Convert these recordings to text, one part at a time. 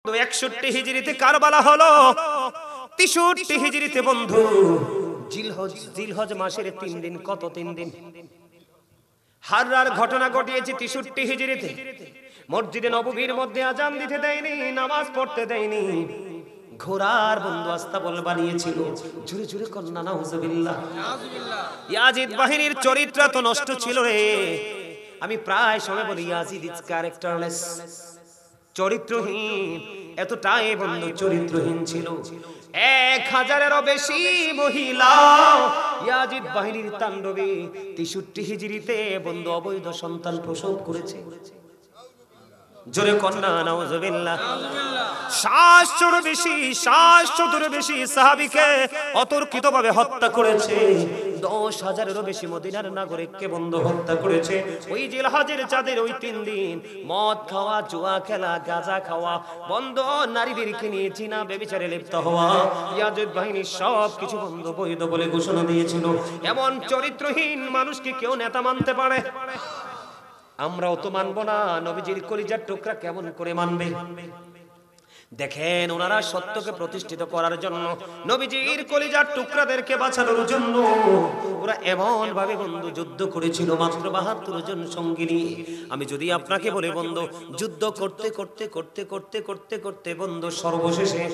তো 61 হিজরিতে কারবালা হলো, 63 হিজরিতে বন্ধু জিলহজ মাসের 3 দিন, কত 3 দিন হাররার ঘটনা ঘটিয়েছে 63 হিজরিতে। মসজিদে নববীর মধ্যে আজান দিতে দেয়নি, নামাজ পড়তে দেয়নি, ঘোড়ার বন্ধু আস্তাবল বানিয়েছিল। জুরে জুরে কন্না নাউজুবিল্লাহ। ইয়াজিদ বাহিনীর চরিত্র তো নষ্ট ছিল রে। আমি প্রায় সময় বলি ইয়াজিদ ইজ ক্যারেক্টারলেস, চরিত্রহীন। এতটাই বন্ধু চরিত্রহীন ছিল। 1000-এরও বেশি মহিলা ইয়াজিদ বাহিনীর তাণ্ডবে 63 হিজরিতে বন্ধু অবৈধ সন্তান প্রসব করেছে। জোরে কন্না নাউজুবিল্লাহ। 700-র বেশি সাহাবীকে অতর্কিতভাবে হত্যা করেছে। 10,000-এরও বেশি মদিনার নাগরিককে বন্ধু হত্যা করেছে। ওই জিলহজের চাঁদের ওই 3 দিন মদ খাওয়া, জুয়া খেলা, গাঁজা খাওয়া, বন্ধ নারীদেরকে নিয়ে জিনা ব্যভিচারে লিপ্ত হওয়া, ইয়াজিদ বাহিনী সব কিছু বন্ধ বৈধ বলে ঘোষণা দিয়েছিল। এমন চরিত্রহীন মানুষকে কেউ নেতা মানতে পারে? আমরাও তো মানবো না। নবীজির কলিজার টুকরা কেমন করে মানবে? দেখেন, ওনারা সত্যকে প্রতিষ্ঠিত করার জন্য, নবীজির কলিজার টুকরাদেরকে বাঁচানোর জন্য ওরা এমন ভাবে বন্ধু যুদ্ধ করেছিল, মাত্র 72 জন সঙ্গী নিয়ে। আমি যদি আপনাকে বলে বন্ধু, যুদ্ধ করতে করতে করতে করতে করতে করতে বন্ধু সর্বশেষে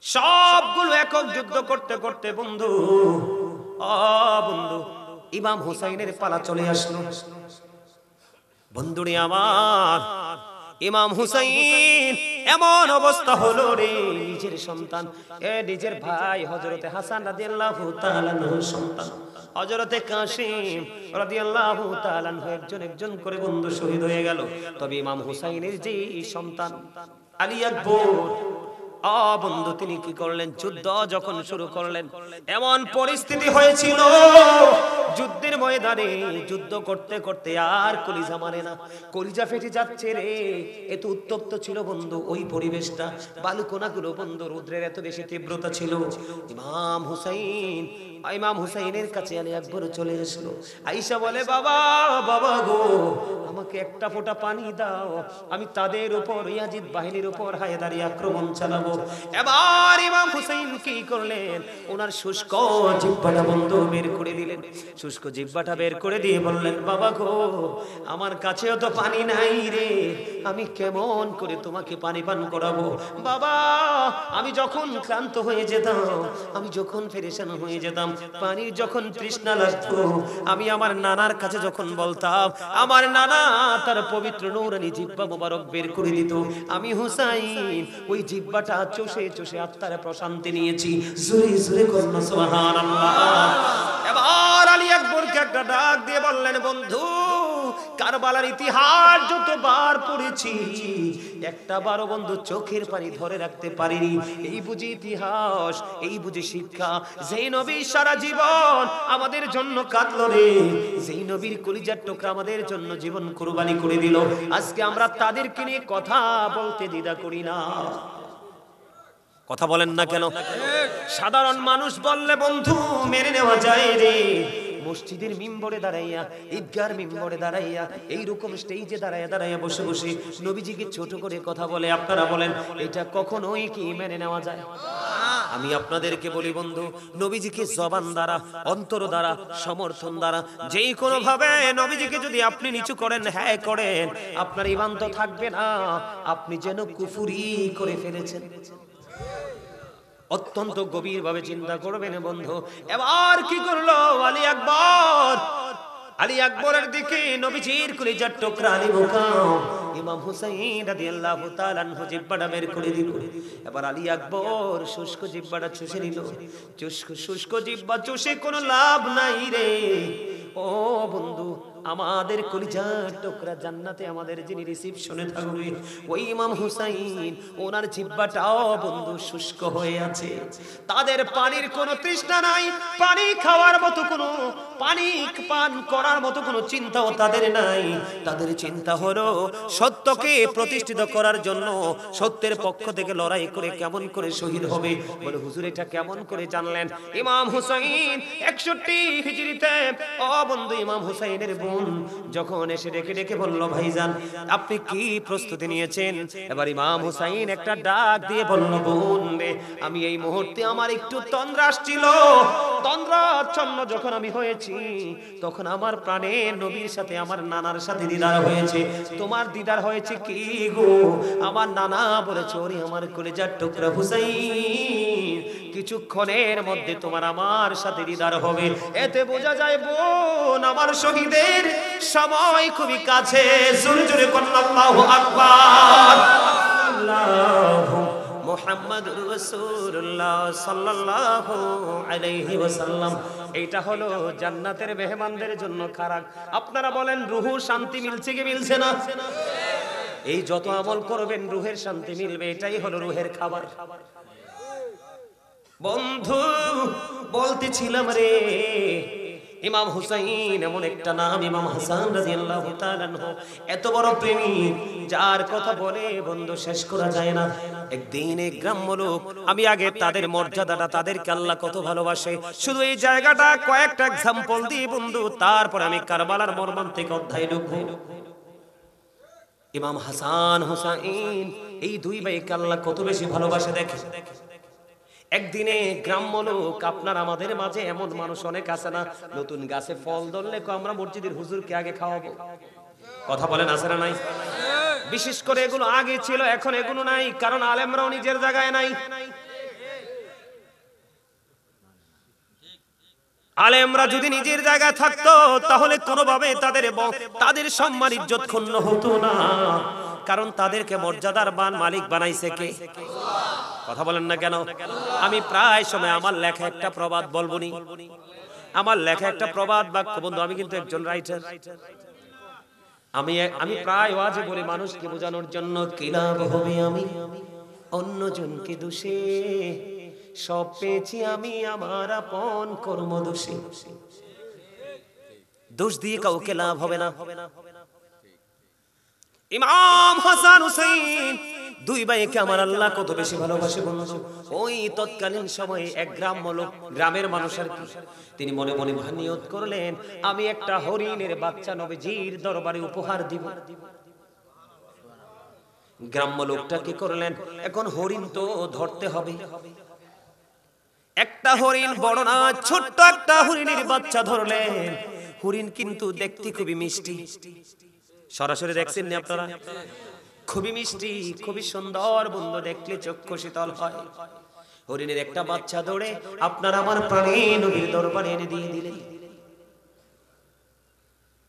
সবগুলো একক যুদ্ধ করতে করতে বন্ধু বন্ধু ইমাম হুসাইনের পালা চলে আসলো। বন্ধুরে আমার, ইমাম হুসাইন এমন অবস্থা হলো রে, নিজের সন্তান, নিজের ভাই হযরতে হাসান রাদিয়াল্লাহু তাআলা আনহুর সন্তান হযরতে কাসিম রাদিয়াল্লাহু তাআলা আনহু একজন একজন করে বন্ধু শহীদ হয়ে গেল। তবে ইমাম হুসাইনের যে সন্তান আলী আকবর, বন্ধু তিনি কি করলেন? যুদ্ধ যখন শুরু করলেন, এমন পরিস্থিতি হয়েছিল যুদ্ধের ময়দানে যুদ্ধ করতে করতে আর কলিজা মানে না, কলিজা ফেটে যাচ্ছে রে। এত উত্তপ্ত ছিল বন্ধু ওই পরিবেশটা, বালুকণাগুলো বন্ধু রৌদ্রের এত বেশি তীব্রতা ছিল। ইমাম হুসাইনের কাছে আলী আকবর চলে আসলো। আয়েশা বলে, বাবা বাবা গো, আমাকে একটা ফোঁটা পানি দাও, আমি তাদের উপর, ইয়াজিদ বাহিনীর উপর হায়দারি আক্রমণ চালাবো। এবার ইমাম হুসাইন কি করলেন? ওনার শুষ্ক জিহ্বাটা বন্ধু বের করে দিলেন। শুষ্ক জিহ্বাটা বের করে দিয়ে বললেন, বাবা গো, আমার কাছেও তো পানি নাই রে, আমি কেমন করে তোমাকে পানি পান করাবো? বাবা, আমি যখন ক্লান্ত হয়ে যেতাম, আমি যখন পেরেশান হয়ে যেতাম, পানির যখন তৃষ্ণা লাগতো, আমি আমার নানার কাছে যখন বলতাম, আমার নানা তার পবিত্র নূরানি জিহ্বা মোবারক বের করে দিত। আমি হুসাইন ওই জিহ্বাটা চষে চষে আত্মার প্রশান্তি নিয়েছি। জোরে জোরে করুন সুবহানাল্লাহ। এবার আলী আকবরকে একটা ডাক দিয়ে বললেন, বন্ধু, কারবালার ইতিহাস যতবার পড়েছি, একটা বারো বন্ধু চোখের পানি ধরে রাখতে পারিনি। এই বুঝি ইতিহাস, এই বুঝি শিক্ষা। যেই নবী সারা জীবন আমাদের জন্য কাঁদলো রে, যেই নবীর কলিজার টুকরা আমাদের জন্য জীবন কুরবানি করে দিল, আজকে আমরা তাদেরকে নিয়ে কথা বলতে দ্বিধা করি না। কথা বলেন না কেন? সাধারণ মানুষ বললে বন্ধু মেনে নেওয়া যায় রে। মসজিদের মিম্বরে দাঁড়াইয়া, ঈদগার মিম্বরে দাঁড়াইয়া, এইরকম স্টেজে দাঁড়াইয়া দাঁড়াইয়া বসে বসে নবীজিকে ছোট করে কথা বলে, আপনারা বলেন এটা কখনোই কি মেনে নেওয়া যায়? আমি আপনাদেরকে বলি বন্ধু, নবীজিকে জবান দ্বারা, অন্তর দ্বারা, সমর্থন দ্বারা, যেই কোনো ভাবে নবীজিকে যদি আপনি নিচু করেন, হ্যাঁ করেন, আপনার ঈমান তো থাকবে না, আপনি যেন কুফরি করে ফেলেছেন। অত্যন্ত গভীর ভাবে চিন্তা করবেন বন্ধু। এবার কি করলো আলী আকবর? আলী আকবরের দিকে নবীজির কলিজার টুকরা আলী মুকাম ইমাম হুসাইন রাদিয়াল্লাহু তাআলা আনহু জিহ্বাটা বের করে দিল। এবার আলী আকবর শুষ্ক জিহ্বাটা চুষে নিল। শুষ্ক জিহ্বা চুষে কোনো লাভ নাই রে। ও বন্ধু, আমাদের কলিজার টুকরা জান্নাতে আমাদের যিনি রিসিপশনে থাকবে, ওই ইমাম হুসাইন, ওনার জিহ্বাটাও বন্ধু শুষ্ক হয়ে আছে। তাদের পানির কোনো তৃষ্ণা নাই, পানি খাওয়ার মতো কোনো, পানি পান করার মতো কোনো চিন্তাও তাদের নাই। তাদের চিন্তা হলো সত্যকে প্রতিষ্ঠিত করার জন্য সত্যের পক্ষ থেকে লড়াই করে কেমন করে শহীদ হবে। বলে হুজুর এটা কেমন করে জানলেন? ইমাম হুসাইন 61 হিজরিতে, ও বন্ধু, ইমাম হুসাইনের বোন বোন যখন এসে ডেকে ডেকে বলল, ভাইজান আপনি কি প্রস্তুতি নিয়েছেন? এবার ইমাম হুসাইন একটা ডাক দিয়ে বলল, বোন রে, আমি এই মুহূর্তে আমার একটু তন্দ্রা আসছিল, তন্দ্রাচ্ছন্ন যখন আমি হয়েছি তখন আমার প্রাণের নবীর সাথে আমার নানার সাথে দিদার হয়েছে। তোমার দিদার হয়েছে কি গো? আমার নানা বলেছে, ওরে আমার কলিজার টুকরা হুসাইন, কিছুক্ষণের মধ্যে তোমার আমার সাথে দিদার হবে। এতে বোঝা যায় বোন আমার শহীদের সময় খুবই কাছে। জোরে জোরে বলুন আল্লাহু আকবার। আল্লাহু মুহাম্মাদুর রাসূলুল্লাহ সাল্লাল্লাহু আলাইহি ওয়াসাল্লাম। এটা হলো জান্নাতের মেহমানদের জন্য খারাপ। আপনারা বলেন রুহু শান্তি মিলছে কি মিলছে না? এই যত আমল করবেন রুহের শান্তি মিলবে, এটাই হলো রুহের খাবার। বন্ধু বলতেছিলাম রে, ইমাম হুসাইন এমন একটা নাম, ইমাম হাসান রাদিয়াল্লাহু তাআলা আনহু এত বড় প্রেমিক যার কথা বলে বন্ধু শেষ করা যায় না। একদিন এক গ্রাম্য লোক, আমি আগে তাদের মর্যাদাটা, তাদেরকে আল্লাহ কত ভালোবাসে শুধু এই জায়গাটা কয়েকটা एग्जांपल দিই বন্ধু, তারপর আমি কারবালার মর্মান্তিক অধ্যায়ে ঢুকবো। ইমাম হাসান হুসাইন এই দুই ভাইকে আল্লাহ কত বেশি ভালোবাসে দেখে। একদিনে গ্রাম্য লোক, আপনার আমাদের মাঝে এমন মানুষ অনেক আছে না, নতুন গাছে ফল ধরলে আমরা মসজিদের হুজুরকে আগে খাওয়াবো, কথা বলেন আছে না নাই? বিশেষ করে এগুলো আগে ছিল, এখন এগুলো নাই, কারণ আলেমরাও নিজের জায়গায় নাই। আলেমরা যদি নিজের জায়গায় থাকতো তাহলে কোনোভাবে তাদের সম্মান ইজ্জত ক্ষুণ্ণ হতো না, কারণ তাদেরকে মর্যাদার মালিক বানাইছে কে? কথা বলেন না কেন? আমি প্রায় সময় আমার লেখা একটা প্রবাদ বলবনি, আমার লেখা একটা প্রবাদ বাক্য বন্ধু, আমি কিন্তু একজন রাইটার। আমি প্রায় ওয়াজে বলি মানুষকে বোঝানোর জন্য, কি লাভ হবে আমি অন্যজনকে দোষে, সব পেয়েছি আমি আমার আপন কর্ম দোষে। দোষ দিয়ে কাউকে লাভ হবে না। ইমাম হাসান হুসাইন দুই ভাইকে আমার আল্লাহ কত বেশি ভালোবাসে বন্ধু। ওই তৎকালীন সময়ে এক গ্রামের মানুষ আর কি, তিনি মনে মনে নিয়ত করলেন, আমি একটা হরিণের বাচ্চা নবীজির দরবারে উপহার দিব। গ্রাম্য লোকটা কি করলেন, এখন হরিণ তো ধরতে হবে, একটা হরিণ বড় না ছোট্ট একটা হরিণের বাচ্চা ধরলেন। হরিণ কিন্তু দেখতে খুবই মিষ্টি, সরাসরি দেখছেন না আপনারা? খুবই মিষ্টি, খুবই সুন্দর বন্ধু, দেখলে চক্ষু শীতল হয়। হরিণের একটা বাচ্চা ধরে আপনার আমার প্রাণের নবীর দরবারে এনে দিয়ে দিলেন।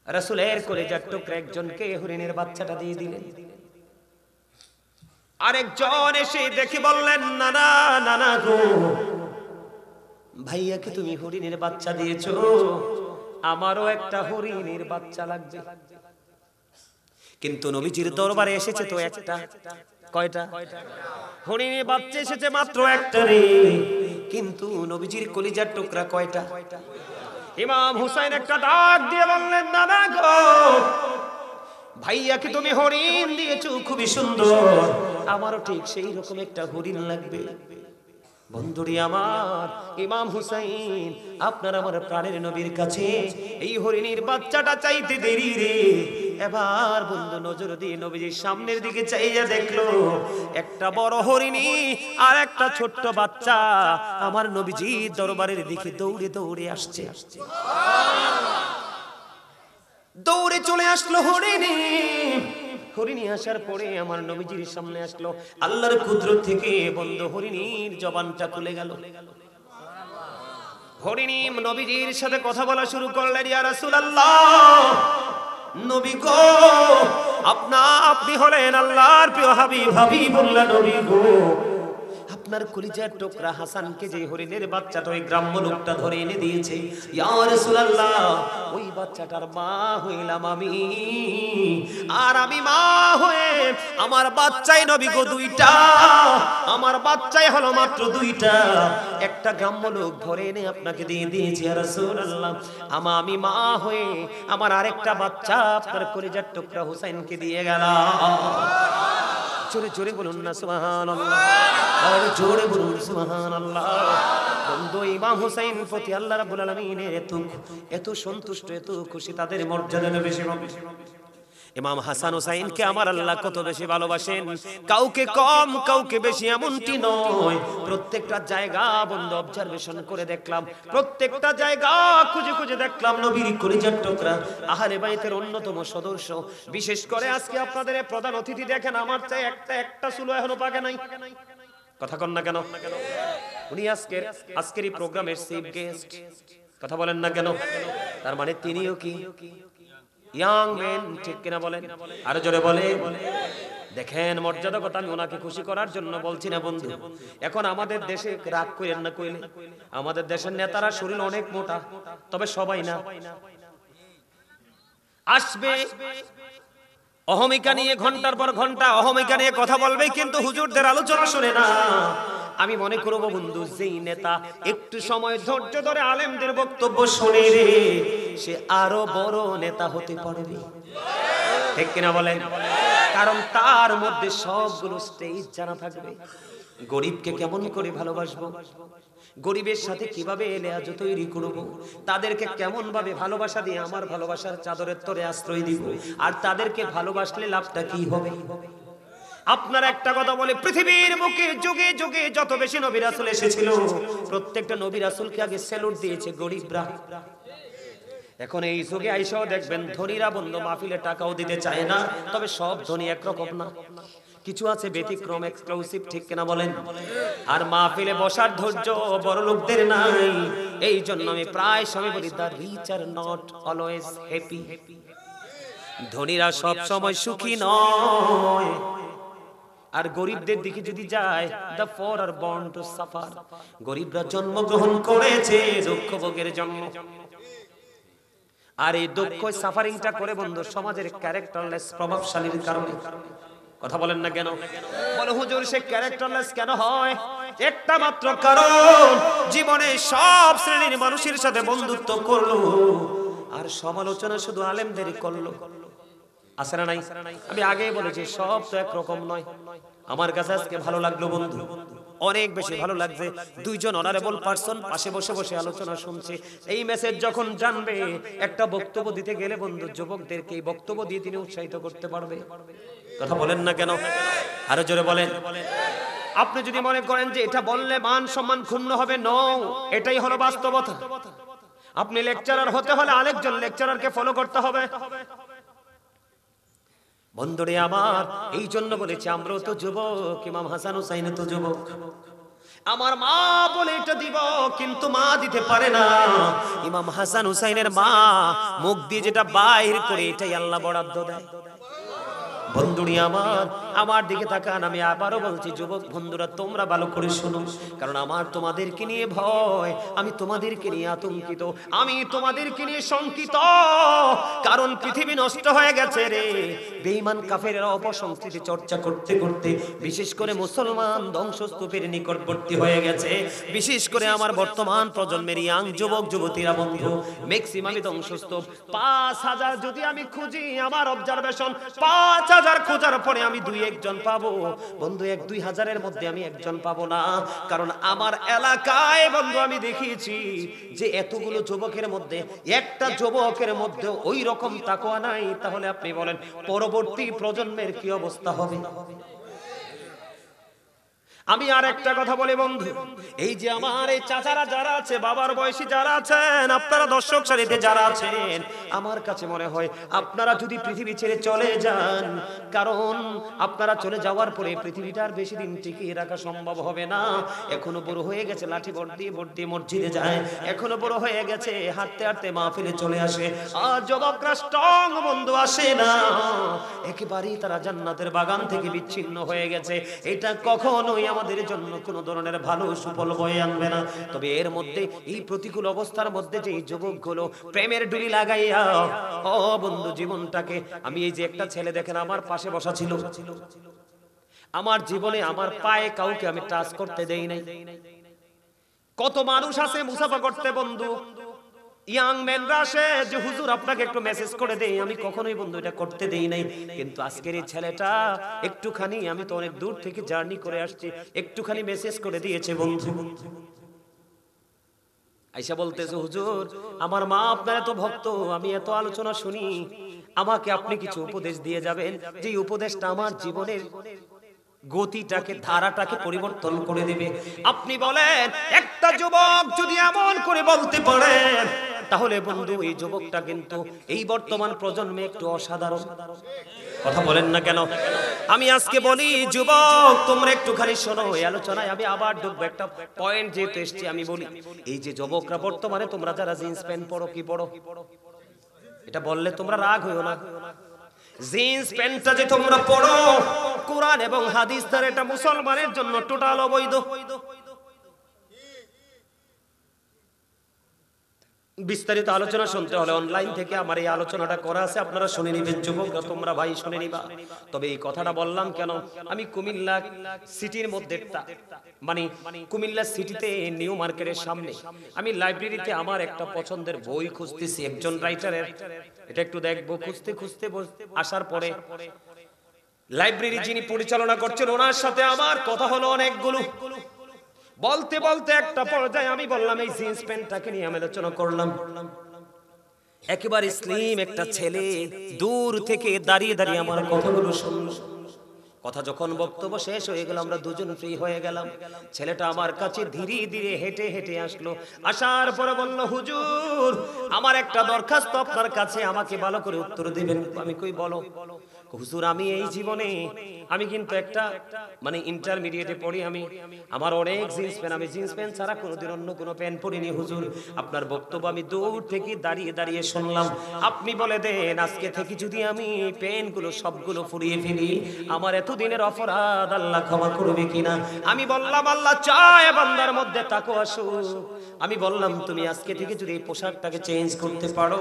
রাসূলের কলিজার টুকরা একজনকে হরিণের বাচ্চাটা দিয়ে দিলেন। আরেকজন এসে দেখে বললেন, নানা নানা গো, ভাইয়াকে তুমি হরিণের বাচ্চা দিয়েছো, আমারও একটা হরিণের বাচ্চা লাগবে। কিন্তু নবীজির দরবারে এসেছে তো একটা, কয়টা? হরিণের বাচ্চা এসেছে মাত্র একটা রে, কিন্তু নবীজির কলিজার টুকরা কয়টা? ইমাম হুসাইন একটা ডাক দিয়ে বললেন, নানা গো, ভাইয়াকে তুমি হরিণ দিয়েছো খুবই সুন্দর, আমারও ঠিক সেই রকম একটা হরিণ লাগবে। বন্ধুরি আমার, ইমাম হুসাইন আপনার আমার প্রাণের নবীর কাছে এই হরিণীর বাচ্চাটা চাইতে দেরি রে। এবার বন্ধু নজর দিয়ে নবীজির সামনের দিকে চাইয়া দেখলো একটা বড় হরিণী আর একটা ছোট্ট বাচ্চা আমার নবীজির দরবারের দিকে দৌড়ে দৌড়ে আসছে। দৌড়ে চলে আসলো হরিণী। হরিণী আসার পরে আমার নবীজির সামনে আসলো। আল্লাহর কুদরত থেকে বন্ধু হরিণীর জবানটা খুলে গেল। হরিণী নবীজির সাথে কথা বলা শুরু করলেন, ইয়া রাসূলুল্লাহ, নবী গো, আপনি হলেন আল্লাহর প্রিয় হাবিব। হাবিবুল্লাহ নবী গো, আপনার কলিজার টুকরা হাসানকে যে হরিণের বাচ্চাটা ওই গ্রাম্য লোকটা ধরে এনে দিয়েছে, ইয়া রাসূলুল্লাহ, ওই বাচ্চাটার মা হইলাম আমি। আর আমি মা হয়ে আমার বাচ্চাই নবী গো দুইটা, আমার বাচ্চাই হলো মাত্র দুইটা, একটা গ্রাম্য লোক ধরে এনে আপনাকে দিয়ে দিয়েছি ইয়া রাসূলুল্লাহ। আমি মা হয়ে আমার আরেকটা বাচ্চা আপনার কলিজার টুকরা হুসাইনকে দিয়ে গেলাম। জোরে জোরে বলুন না সুবহানাল্লাহ, আর জোরে বলুন সুবহানাল্লাহ। বন্ধু ইমাম হুসাইন প্রতি আল্লাহ রাব্বুল আলামিনের এত সন্তুষ্ট, এত খুশি, তাদের মর্যাদা বেশি। ইমাম হাসান হুসাইনকে আমার আল্লাহ কত বেশি ভালোবাসেন, কাউকে কম কাউকে বেশি এমনটি নয়। প্রত্যেকটা জায়গা বন্ধু অবজারভেশন করে দেখলাম, প্রত্যেকটা জায়গা খুঁজে খুঁজে দেখলাম নবীর কলিজার টুকরা আহলে বাইতের অন্যতম সদস্য। বিশেষ করে আজকে আপনাদের প্রধান অতিথি দেখেন, আমার চাই একটা চুলো এখনো পাকে নাই। কথা কন না কেন? উনি আজকের এই প্রোগ্রামের চিফ গেস্ট। কথা বলেন না কেন? তার মানে তিনিও কি ইয়াং ম্যান, ঠিক কিনা বলেন? আরো জোরে বলেন। দেখেন মর্যাদা কথা, আমি ওনাকে খুশি করার জন্য বলছি না বন্ধু। এখন আমাদের দেশে রাগ করেন না কইলে, আমাদের দেশের নেতারা শরীর অনেক মোটা, তবে সবাই না। আসবে অহমিকা নিয়ে ঘন্টার পর ঘন্টা অহমিকা নিয়ে কথা বলবে, কিন্তু হুজুরদের আলোচনা শুনে না। আমি মনে করব বন্ধু, যেই নেতা একটু সময় ধৈর্য ধরে আলেমদের বক্তব্য শুনে রে, সে আরো বড় নেতা হতে পারবে, ঠিক কিনা বলেন? কারণ তার মধ্যে সবগুলো স্টেজ জানা থাকবে। গরিবকে কেমন করে ভালোবাসবো, গরিবের সাথে কিভাবে এলেয়াজ তৈরি করব, তাদেরকে কেমন ভাবে ভালোবাসা দিয়ে আমার ভালোবাসার চাদরের তলে আশ্রয় দিব, আর তাদেরকে ভালোবাসলে লাভটা কি হবে। আপনার একটা কথা বলে, পৃথিবীর বুকে যুগে যুগে যত বেশি নবী রাসূল এসেছিল, প্রত্যেকটা নবী রাসূলকে আগে স্যালুট দিয়েছে গরিবরা। এখন এই যুগে আইসাও দেখবেন ধনীরা বন্ধু মাহফিলে টাকাও দিতে চায় না, তবে সব ধনী একরকম না, কিছু আছে ব্যতিক্রম, এক্সক্লুসিভ, ঠিক কিনা বলেন? আর মাহফিলে বসার ধৈর্য বড় লোকদের নাই। এই জন্য আমি প্রায় সময় বলি, the rich are not always happy. ধনীরা সব সময় সুখী নয়। আর গরিবদের দিকে যদি যায়, the for are born to suffer. গরিবরা জন্মগ্রহণ করেছে দুঃখ ভোগের জন্য, আর এই দুঃখ সাফারিংটা করে বন্ধু সমাজের ক্যারেক্টারলেস প্রভাবশালীর কারণে। কথা বলেন না কেন? বলে হুজুর সে ক্যারেক্টারলেস কেন হয়? একটা মাত্র কারণ, জীবনে সব শ্রেণীর মানুষের সাথে বন্ধুত্ব করলো, আর সমালোচনা শুধু আলেমদেরই করলো। আছে না নাই? আমি আগেই বলেছি সব তো একরকম নয়। আমার কাছে আজকে ভালো লাগলো বন্ধু, অনেক বেশি ভালো লাগছে। দুইজন অনারেবল পারসন পাশে বসে বসে আলোচনা শুনছে। এই মেসেজ যখন জানবে, একটা বক্তব্য দিতে গেলে বন্ধু যুবকদেরকে এই বক্তব্য দিয়ে তিনি উৎসাহিত করতে পারবে। কথা বলেন না কেন? আরো জোরে বলেন। আপনি যদি মনে করেন যে এটা বললে মান সম্মান ক্ষুণ্ণ হবে, নো, এটাই হলো বাস্তবতা। আপনি লেকচারার হতে হলে আরেকজন লেকচারারকে ফলো করতে হবে। বন্ধুরে আমার, এই জন্য বলেছি আমরাও তো যুবক, ইমাম হাসান হুসাইন তো যুবক। আমার মা বলে এটা দিব, কিন্তু মা দিতে পারে না। ইমাম হাসান হুসাইনের মা মুখ দিয়ে যেটা বাইর করে, এটাই আল্লাহ বরাদ্দ দেয়। বন্ধুরি আমার দিকে তাকান। আমি আবারও বলছি, যুবক বন্ধুরা তোমরা ভালো করে শুনো, কারণ আমার তোমাদেরকে নিয়ে ভয়, আমি তোমাদেরকে নিয়ে আতঙ্কিত, আমি তোমাদেরকে নিয়ে শঙ্কিত। কারণ পৃথিবী নষ্ট হয়ে গেছে রে। বেঈমান কাফেররা অপসংস্কৃতি চর্চা করতে করতে বিশেষ করে মুসলমান ধ্বংসস্তূপের নিকটবর্তী হয়ে গেছে। বিশেষ করে আমার বর্তমান প্রজন্মের ইয়াং যুবক যুবতীরা বন্ধু ম্যাক্সিমামই ধ্বংসস্তূপ। 5000 যদি আমি খুঁজি, আমার অবজারভেশন 5000 খোঁজার পরে আমি 2-1 জন পাবো বন্ধু। 1-2 হাজারের মধ্যে আমি একজন পাবো না। কারণ আমার এলাকায় বন্ধু আমি দেখিয়েছি যে এতগুলো যুবকের মধ্যে একটা যুবকের মধ্যে ওই রকম তাকওয়া নাই। তাহলে আপনি বলেন পরবর্তী প্রজন্মের কি অবস্থা হবে? আমি আর একটা কথা বলি বন্ধু, এই যে আমার এই চাচারা যারা আছে, বাবার বয়সী যারা আছেন, আপনারা দর্শক সারিতে যারা আছেন, আমার কাছে মনে হয় আপনারা যদি পৃথিবী ছেড়ে চলে যান, কারণ আপনারা চলে যাওয়ার পরে পৃথিবীটা আর বেশি দিন টিকিয়ে রাখা সম্ভব হবে না। এখনো বড় হয়ে গেছে, লাঠি ভর্তি ভর্তি মসজিদে যায়, এখনো বড় হয়ে গেছে, হাঁটতে হাঁটতে মাহফিলে চলে আসে। আর যুবকরা স্ট্রং বন্ধু আসে না, একেবারেই তারা জান্নাতের বাগান থেকে বিচ্ছিন্ন হয়ে গেছে। এটা কখনোই আমাদের জন্য কোনো ধরনের ভালো সুফল বয়ে আনবে না। তবে এর মধ্যে এই প্রতিকূল অবস্থার মধ্যে যে যুবকগুলো প্রেমের ডুলি লাগাইয়া ও বন্ধু জীবনটাকে, আমি এই যে একটা ছেলে দেখেন আমার পাশে বসা ছিল, আমার জীবনে আমার পায়ে কাউকে আমি টাচ করতে দেই নাই। কত মানুষ আছে মুসাফা করতে বন্ধু, ইয়াং ম্যানরা আসে যে হুজুর আপনাকে একটু মেসেজ করে দেই, আমি কখনোই বন্ধু এটা করতে দেই নাই, কিন্তু আজকের এই ছেলেটা একটুখানি, আমি তো অনেক দূর থেকে জার্নি করে আসছি, একটুখানি মেসেজ করে দিয়েছে বন্ধু। আয়েশা বলতেছে হুজুর আমার মা আপনার এত ভক্ত, আমি এত আলোচনা শুনি, আমাকে আপনি কিছু উপদেশ দিয়ে যাবেন, যে উপদেশটা আমার জীবনের গতিটাকে, ধারাটাকে পরিবর্তন করে দিবে। আপনি বলেন একটা যুবক যদি এমন করে বলতে পারে, তাহলে বন্ধু এই যুবকটা কিন্তু এই বর্তমান প্রজন্মে একটু অসাধারণ। কথা বলেন না কেন? আমি আজকে বলি যুবক তোমরা একটুখানি শোনো, এই আলোচনায় আমি আবার ঢুকবো, একটা পয়েন্ট যেহেতু এসছি আমি বলি। এই যে যুবকরা বর্তমানে তোমরা যারা জিন্স প্যান্ট পরো, কি পরো, এটা বললে তোমরা রাগ হইও না, জিন্স প্যান্টটা যে তোমরা পরো কোরআন এবং হাদিস দ্বারা এটা মুসলমানের জন্য টোটাল অবৈধ। বিস্তারিত আলোচনা শুনতে হলে অনলাইন থেকে আমার এই আলোচনাটা করা আছে, আপনারা শুনে নিবেন যুবকরা, তোমরা ভাই শুনে নিবা। তবে এই কথাটা বললাম কেন, আমি কুমিল্লা সিটির মধ্যে, মানে কুমিল্লা সিটিতে নিউ মার্কেটের সামনে আমি লাইব্রেরিতে আমার একটা পছন্দের বই খুঁজতেছি, একজন রাইটারের, এটা একটু দেখবো, খুঁজতে খুঁজতে আসার পরে লাইব্রেরি যিনি পরিচালনা করছেন ওনার সাথে আমার কথা হলো অনেকগুলো। বলতে বলতে একটা পর্যায়ে আমি বললাম এই জিন্স প্যান্টটাকে নিয়ে আমি আলোচনা করলাম। একেবারে স্লিম একটা ছেলে দূর থেকে দাঁড়িয়ে দাঁড়িয়ে আমার কথাগুলো শুনলো। কথা যখন বক্তব্য শেষ হয়ে গেল, আমরা দুজন ফ্রি হয়ে গেলাম। ছেলেটা আমার কাছে ধীরে ধীরে হেঁটে হেঁটে আসলো, আসার পরে বলল হুজুর আমার একটা দরখাস্ত আপনার কাছে, আমাকে ভালো করে উত্তর দিবেন। আমি কই বলো। হুজুর আমি এই জীবনে আমি কিন্তু একটা মানে ইন্টারমিডিয়েটে পড়ি, আমি আমার অনেক জিন্স প্যান্ট, আমি জিন্স প্যান্ট ছাড়া কোনোদিন অন্য কোনো প্যান্ট পরিনি। হুজুর আপনার বক্তব্য আমি দূর থেকে দাঁড়িয়ে দাঁড়িয়ে শুনলাম, আপনি বলে দেন আজকে থেকে যদি আমি প্যান্টগুলো সবগুলো ফুরিয়ে ফেলি, আমার এতদিনের অপরাধ আল্লাহ ক্ষমা করবে কিনা। আমি বললাম আল্লাহ চায় বান্দার মধ্যে তাকওয়া আসুক। আমি বললাম তুমি আজকে থেকে যদি এই পোশাকটাকে চেঞ্জ করতে পারো,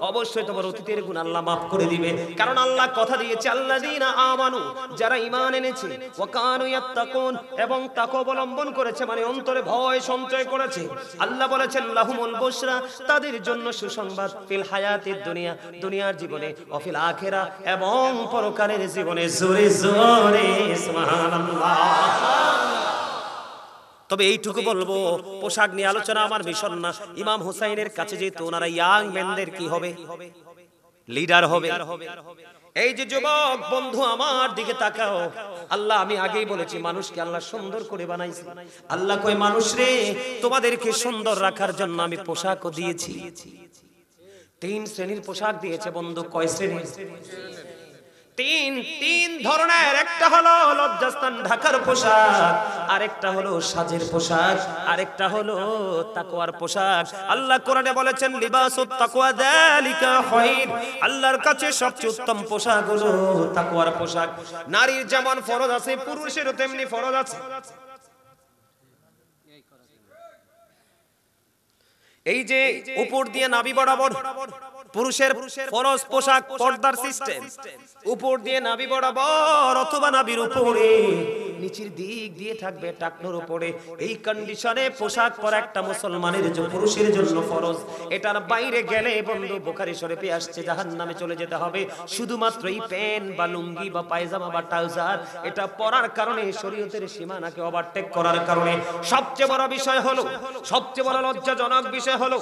অবশ্যই তোমার অতীতের গুনাহ আল্লাহ মাফ করে দিবে। কারণ আল্লাহ কথা দিয়েছে আল্লাযীনা আমানু, যারা ঈমান এনেছে, ওয়া কানু ইয়াত্তাকুন, এবং তাকওয়া অবলম্বন করেছে, মানে অন্তরে ভয় সঞ্চয় করেছে। আল্লাহ বলেছেন লাহুমুল বুশরা, তাদের জন্য সুসংবাদ, ফিল হায়াতিদ দুনিয়া, দুনিয়ার জীবনে, ওয়া ফিল আখিরা, এবং পরকালের জীবনে। জোরে জোরে সুবহানাল্লাহ। তবে এইটুকু বলবো, পোশাক নিয়ে আলোচনা আমার মিশন না। ইমাম হুসাইনের কাছে যেহেতু ওনারা ইয়াং ম্যানদের কি হবে, লিডার হবে। এই যে যুবক বন্ধু আমার দিকে তাকাও, আল্লাহ আমি আগেই বলেছি মানুষকে আল্লাহ সুন্দর করে বানাইছে। আল্লাহ কয় মানুষ রে তোমাদেরকে সুন্দর রাখার জন্য আমি পোশাকও দিয়েছি। 3 শ্রেণীর পোশাক দিয়েছে বন্ধু। কয় শ্রেণীর? তিন ধরনের। একটা হলো লজ্জাস্থান ঢাকার পোশাক, আরেকটা হলো সাজের পোশাক, আরেকটা হলো তাকওয়ার পোশাক। আল্লাহ কোরআনে বলেছেন লিবাসুত তাকওয়া যালিকা খায়র, আল্লাহর কাছে সবচেয়ে উত্তম পোশাক হলো তাকওয়ার পোশাক। নারীর যেমন ফরজ আছে পুরুষেরও তেমনি ফরজ আছে। এই যে উপর দিয়ে নাভি বরাবর পুরুষের ফরজ পোশাক, পর্দার সিস্টেম, উপর দিয়ে নাভি বরাবর অথবা নাভির উপরে নিচের দিক দিয়ে থাকবে টাকনোর উপরে। এই কন্ডিশনে পোশাক পরা একটা মুসলমানের যে পুরুষের জন্য ফরজ। এটার বাইরে গেলে বন্ধু বুখারী শরীফে আসছে জাহান্নামে চলে যেতে হবে। শুধুমাত্র এই প্যান্ট বা লুঙ্গি বা পায়জামা বা ট্রাউজার এটা পরার কারণে, শরীয়তের সীমানাকে ওভারটেক করার কারণে। সবচেয়ে বড় বিষয় হলো, সবচেয়ে বড় লজ্জাজনক বিষয় হলো,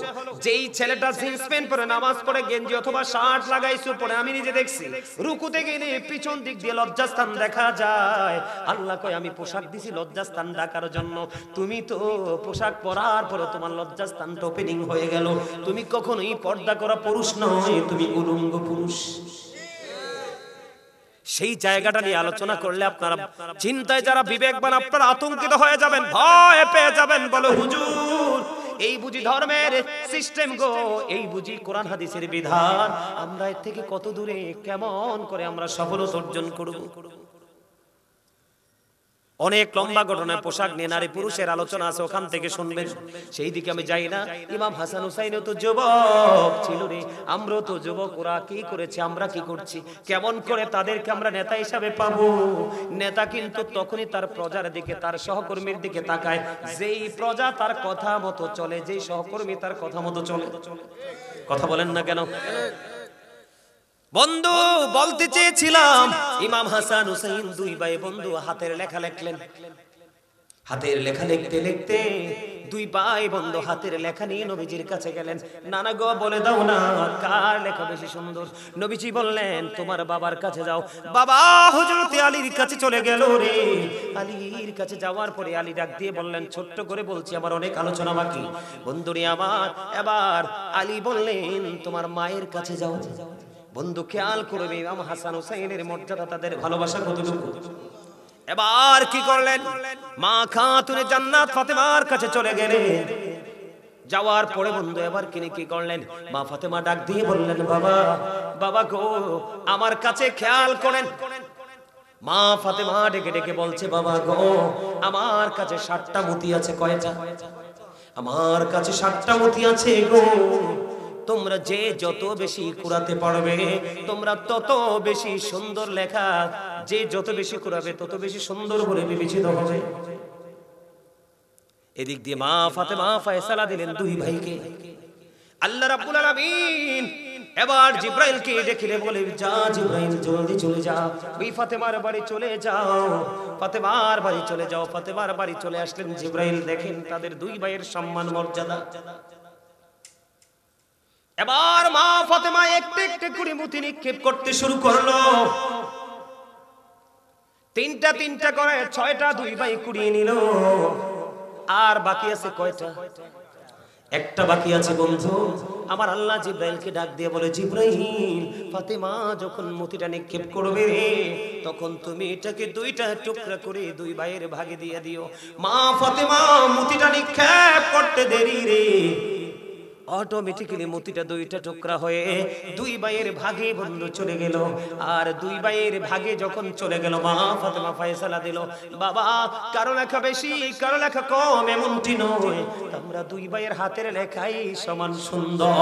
যেই ছেলেটা জিন্স প্যান্ট পরে নামাজ পড়ে, গেঞ্জি অথবা শার্ট লাগাইছে পরে, আমি নিজে দেখছি রুকুতে গেলে পিছন দিক দিয়ে লজ্জাস্থান দেখা যায়। আল্লাহ কয় আমি পোশাক দিছি লজ্জাস্থান ঢাকার জন্য, তুমি তো পোশাক পরার পরে তোমার লজ্জাস্থানটা ওপেনিং হয়ে গেল। তুমি কখনোই পর্দা করা পুরুষ নয়, তুমি উলঙ্গ পুরুষ। সেই জায়গাটা নিয়ে আলোচনা করলে আপনারা চিন্তায় যারা বিবেকবান আপনারা আতঙ্কিত হয়ে যাবেন, ভয় পেয়ে যাবেন। বলো হুজুর এই বুঝি ধর্মের সিস্টেম গো, এই বুঝি কোরআন হাদিসের বিধান, আমরা এর থেকে কত দূরে, কেমন করে আমরা সফলতা অর্জন করব? অনেক লম্বা ঘটনায় পোশাক নিয়ে নারী পুরুষের আলোচনা আছে, ওখান থেকে শুনবেন, সেই দিকে আমি যাই না। ইমাম হাসান হুসাইনও তো যুবক ছিল রে, আমরাও তো যুবক। ওরা কি করেছে, আমরা কি করছি, কেমন করে তাদেরকে আমরা নেতা হিসাবে পাবো? নেতা কিন্তু তখনই তার প্রজার দিকে, তার সহকর্মীর দিকে তাকায়, যেই প্রজা তার কথা মতো চলে, যেই সহকর্মী তার কথা মতো চলে। কথা বলেন না কেন বন্ধু? বলতে চেয়েছিলাম, ইমাম হাসান হুসাইন দুই ভাই বন্ধু হাতের লেখা লিখলেন। হাতের লেখা লিখতে লিখতে দুই ভাই বন্ধু হাতের লেখা নিয়ে নবীজির কাছে গেলেন। নানা গো, বলে দাও না কার লেখা বেশি সুন্দর? নবীজি বললেন, তোমার বাবার কাছে যাও। বাবা হযরত আলীর কাছে চলে গেল রে। আলীর কাছে যাওয়ার পরে আলী ডাক দিয়ে বললেন, ছোট্ট করে বলছি, আমার অনেক আলোচনা বাকি বন্ধুরে আমার। এবার আলী বললেন, তোমার মায়ের কাছে যাও। বন্ধু খেয়াল করবে ইমাম হাসান হুসাইনের মর্যাদা, তাদের ভালোবাসা কতটুকু। এবার কি করলেন, মা খাতুনে জান্নাত ফাতেমার কাছে চলে গেলেন। যাওয়ার পরে বন্ধু এবার কি করলেন, মা ফাতেমা ডাক দিয়ে বললেন, বাবা বাবা গো, আমার কাছে খেয়াল করেন। মা ফাতেমা ডেকে ডেকে বলছে, বাবা গো, আমার কাছে 60টা মতি আছে। কয়টা? আমার কাছে 60টা মতি আছে গো। তোমরা যে যত বেশি কুরাতে পারবে, তোমরা তত বেশি সুন্দর লেখা, যে যত বেশি কুরাবে তত বেশি সুন্দর বলে বিবেচিত হবে। এদিক দিয়ে মা ফাতেমা ফয়সালা দিলেন দুই ভাইকে। আল্লাহ রাব্বুল আলামিন এবার জিব্রাইলকে ডেকে বলে, যা জিব্রাইল জলদি চলে যাও, ওই ফাতেমার বাড়ি চলে যাও, ফাতেমার বাড়ি চলে যাও। ফাতেমার বাড়ি চলে আসলেন জিব্রাইল, দেখেন তাদের দুই ভাইয়ের সম্মান মর্যাদা। এবার মা ফাতেমা একটু একটু করে মুতি নিক্ষেপ করতে শুরু করলো। তিনটা করে 6টা দুই ভাই কুড়িয়ে নিল। আর বাকি আছে কয়টা? একটা বাকি আছে বন্ধু। আমার আল্লাহ জিব্রাইলকে ডাক দিয়ে বলে, জিব্রাইল, ফাতেমা যখন মুতিটা নিক্ষেপ করবে তখন তুমি এটাকে 2টা টুকরা করে দুই ভাইয়ের ভাগে দিয়ে দিও। মা ফাতেমা মুতিটা নিক্ষেপ করতে দেরি রে, অটোমেটিক্যালি মতিটা 2টা টুকরা হয়ে দুই ভাইয়ের ভাগে বন্ধু চলে গেল। আর দুই ভাইয়ের ভাগে যখন চলে গেল, মা ফাতেমা ফয়সালা দিল, বাবা কারো লেখা বেশি কারো লেখা কম এমনটি নয়, আমরা দুই ভাইয়ের হাতের লেখাই সমান সুন্দর।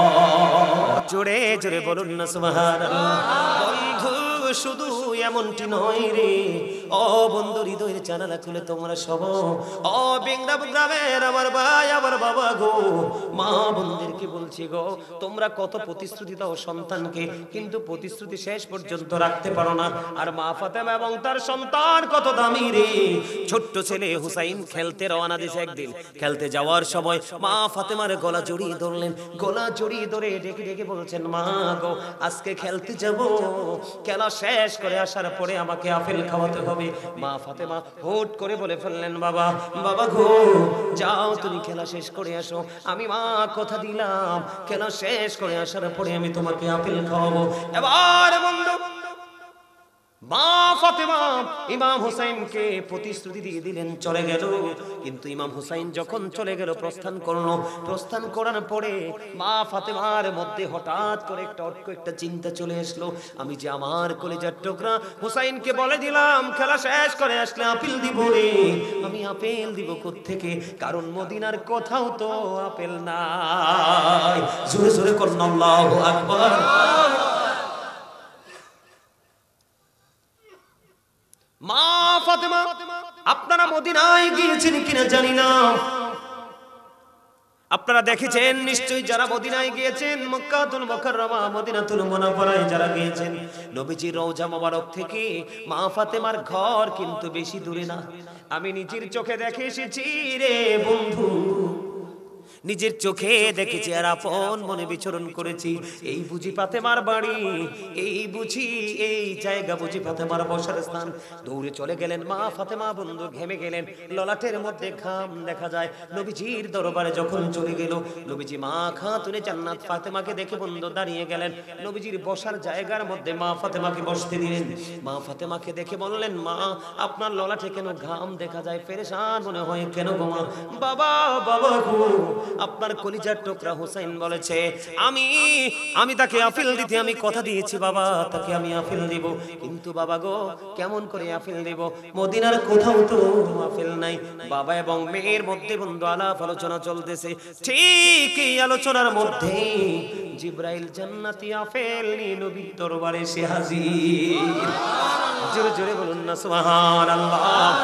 জোরে জোরে বলুন না সুবহানাল্লাহ। বন্ধু শুধু এমনটি নয় রে, ও বন্ধু হৃদয়ের জানালা খুলে তোমরা সব, ও বেংরাব গ্রামের আমার ভাই আমার বাবা গো, মা বোনদেরকে বলছি গো, তোমরা কত প্রতিশ্রুতি দাও সন্তানকে, কিন্তু প্রতিশ্রুতি শেষ পর্যন্ত রাখতে পারো না। আর মা ফাতেমা এবং তার সন্তান কত দামি রে। ছোট্ট ছেলে হুসাইন খেলতে রওনা দিয়েছে। একদিন খেলতে যাওয়ার সময় মা ফাতেমার গলা জড়িয়ে ধরলেন, গলা জড়িয়ে ধরে ডেকে ডেকে বলছেন, মা গো, আজকে খেলতে যাব, খেলা শেষ করে আসার পরে আমাকে আপেল খাওয়াতে হবে। মা ফাতেমা হুট করে বলে ফেললেন, বাবা বাবা গো, যাও তুমি খেলা শেষ করে আসো, আমি মা কথা দিলাম খেলা শেষ করে আসার পরে আমি তোমাকে আপেল খাওয়াবো। এবার বন্ধু মা ফাতেমা ইমাম হুসাইনকে প্রতিশ্রুতি দিয়ে দিলেন, চলে গেল। কিন্তু ইমাম হুসাইন যখন চলে গেল, প্রস্থান করলো, প্রস্থান করার পরে মা ফাতেমার মধ্যে হঠাৎ করে একটা চিন্তা চলে আসলো, আমি যে আমার কলিজার টুকরা হুসাইনকে বলে দিলাম খেলা শেষ করে আসলে আপেল দিব রে, আমি আপেল দিব কোত্থেকে? কারণ মদিনার কোথাও তো আপেল নাই। জোরে জোরে করুন আল্লাহু আকবার। মা ফাতেমা, আপনারা মদিনায় গিয়েছেন কিনা জানি না, আপনারা দেখেছেন নিশ্চয়ই, যারা মদিনায় গিয়েছেন, মক্কাতুল মুকাররমা মদিনাতুল মুনাওয়ারায় যারা গিয়েছেন, নবীজির রওজা মোবারক থেকে মা ফাতেমার ঘর কিন্তু বেশি দূরে না। আমি নিজের চোখে দেখে এসেছি রে বন্ধু, নিজের চোখে দেখেছি আর আপন মনে বিচরণ করেছি। এই বুঝি ফাতেমার বাড়ি, এই বুঝি এই জায়গা, বুঝি ফাতেমার বসার স্থান। দৌড়ে চলে গেলেন মা ফাতেমা বন্ধু, ঘেমে গেলেন, ললাটের মধ্যে ঘাম দেখা যায়। নবীজির দরবারে যখন চলে গেল, নবীজি মা খাতুনে জান্নাত ফাতেমাকে দেখে বন্ধু দাঁড়িয়ে গেলেন। নবীজির বসার জায়গার মধ্যে মা ফাতেমাকে বসতে দিলেন। মা ফাতেমাকে দেখে বললেন, মা আপনার ললাটে কেন ঘাম দেখা যায়, পেরেশান মনে হয় কেন গো মা? বাবা বাবা গো, আপনার কলিজার টুকরা হুসাইন বলেছে আমি তাকে আফিল দিতে আমি কথা দিয়েছি বাবা, তাকে আমি আফিল দিব, কিন্তু বাবা গো কেমন করে আফিল দিব, মদিনার কোথাও তো আফিল নাই। বাবা এবং মেয়ের মধ্যে বন্ধু আলাপ আলোচনা চলতেছে, ঠিক এই আলোচনার মধ্যে জিবরাইল জান্নাতি আপেল নিয়ে নবীর দরবারে এসে হাজির। জোরে জোরে বলুন না সুবহানাল্লাহ।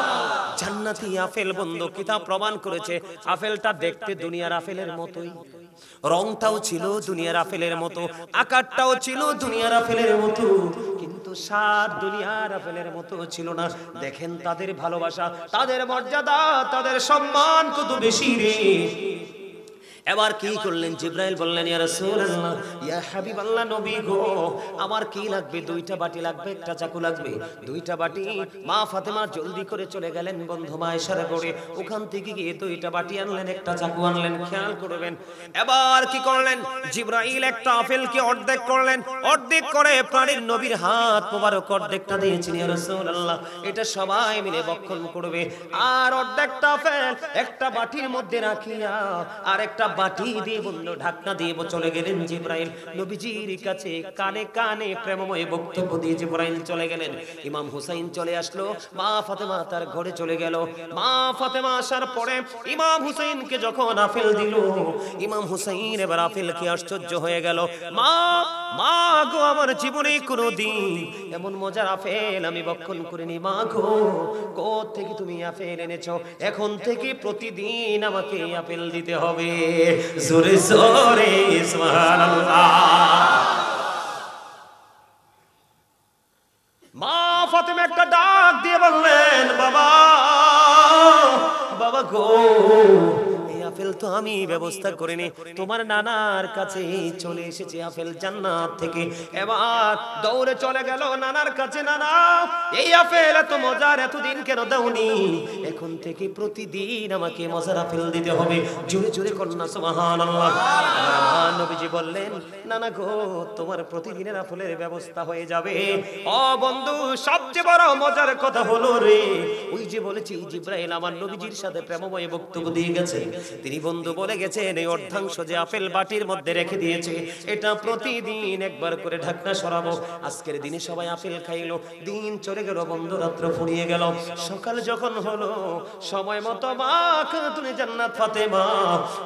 জান্নাতি আপেল বন্ধু, কিতাব প্রমাণ করেছে আপেলটা দেখতে দুনিয়ার আপেলের মতোই, রংটাও ছিল দুনিয়ার আপেলের মতো, আকারটাও ছিল দুনিয়ার আপেলের মতো, কিন্তু স্বাদ দুনিয়ার আপেলের মতো ছিল না। দেখেন তাদের ভালোবাসা, তাদের মর্যাদা, তাদের সম্মান কত বেশি রে। এবার কি করলেন, জিবরাইল বললেন ইয়া রাসূলুল্লাহ, ইয়া হাবিবাল্লাহ, নবী গো আমার কি লাগবে, দুইটা বাটি লাগবে, একটা চাকু লাগবে, দুইটা বাটি। মা ফাতেমা জলদি করে চলে গেলেন বন্ধু মা ইশারা করে, ওখান থেকে গিয়ে দুইটা বাটি আনলেন, একটা চাকু আনলেন। খেয়াল করবেন এবার কি করলেন, জিবরাইল একটা আপেলকে অর্ধেক করলেন, অর্ধেক করে প্রাণীর নবীর হাত মোবারক অর্ধেকটা দিয়েছেন, ইয়া রাসূলুল্লাহ এটা সবাই মিলে ভক্ষণ করবে। আর অর্ধেকটা আপেল একটা বাটির মধ্যে রাখিয়া আর একটা বাটি দিয়ে বন্ধু ঢাকনা দিয়ে চলে গেলেন জিবরাইল নবীজির কাছে, কানে কানে প্রেমময় বক্তব্য দিয়ে জিবরাইল চলে গেলেন। ইমাম হুসাইন চলে আসলো, মা ফাতেমা তার ঘরে চলে গেল। মা ফাতেমা আসার পরে ইমাম হুসাইনকে যখন আপেল দিল, ইমাম হুসাইন এবার আপেলকে আশ্চর্য হয়ে গেল। মা মা গো আমার জীবনে কোনোদিন এমন মজার আপেল আমি ভক্ষণ করিনি। মা গো কোথা থেকে তুমি আপেল এনেছো, এখন থেকে প্রতিদিন আমাকে আপেল দিতে হবে। জোরে জোরে সুবহানাল্লাহ। মা ফাতেমা একটা ডাক দিয়ে বললেন, বাবা বাবা গো এই আপেল তো আমি ব্যবস্থা করিনি, তোমার নানার কাছে চলে এসেছে আপেল জান্নাত থেকে। এবার দৌড়ে চলে গেল নানার কাছে, নানা এই আপেল এত মজার এতদিন কেন দাওনি, এখন থেকে প্রতিদিন আমাকে মজার আপেল দিতে হবে। জোরে জোরে কন্যা সুবহানাল্লাহ। নবীজি বললেন, নানা গো তোমার প্রতিদিনের আপেলের ব্যবস্থা হয়ে যাবে। ও বন্ধু সবচেয়ে বড় মজার কথা হলো রে, ওই যে বলেছি জিবরাইল আমার নবীজির সাথে প্রেমময় বক্তব্য দিয়ে গেছে, তিনি বন্ধু বলে গেছেন এই অর্ধাংশ যে আপেল বাটির মধ্যে রেখে দিয়েছে এটা প্রতিদিন একবার করে ঢাকনা সরাবো। আজকের দিনে সবাই আপেল খাইলো, দিন চলে গেল বন্ধু, রাত্র ফুরিয়ে গেল। সকাল যখন হলো সময় মতো মা খাতুনে জান্নাত ফাতেমা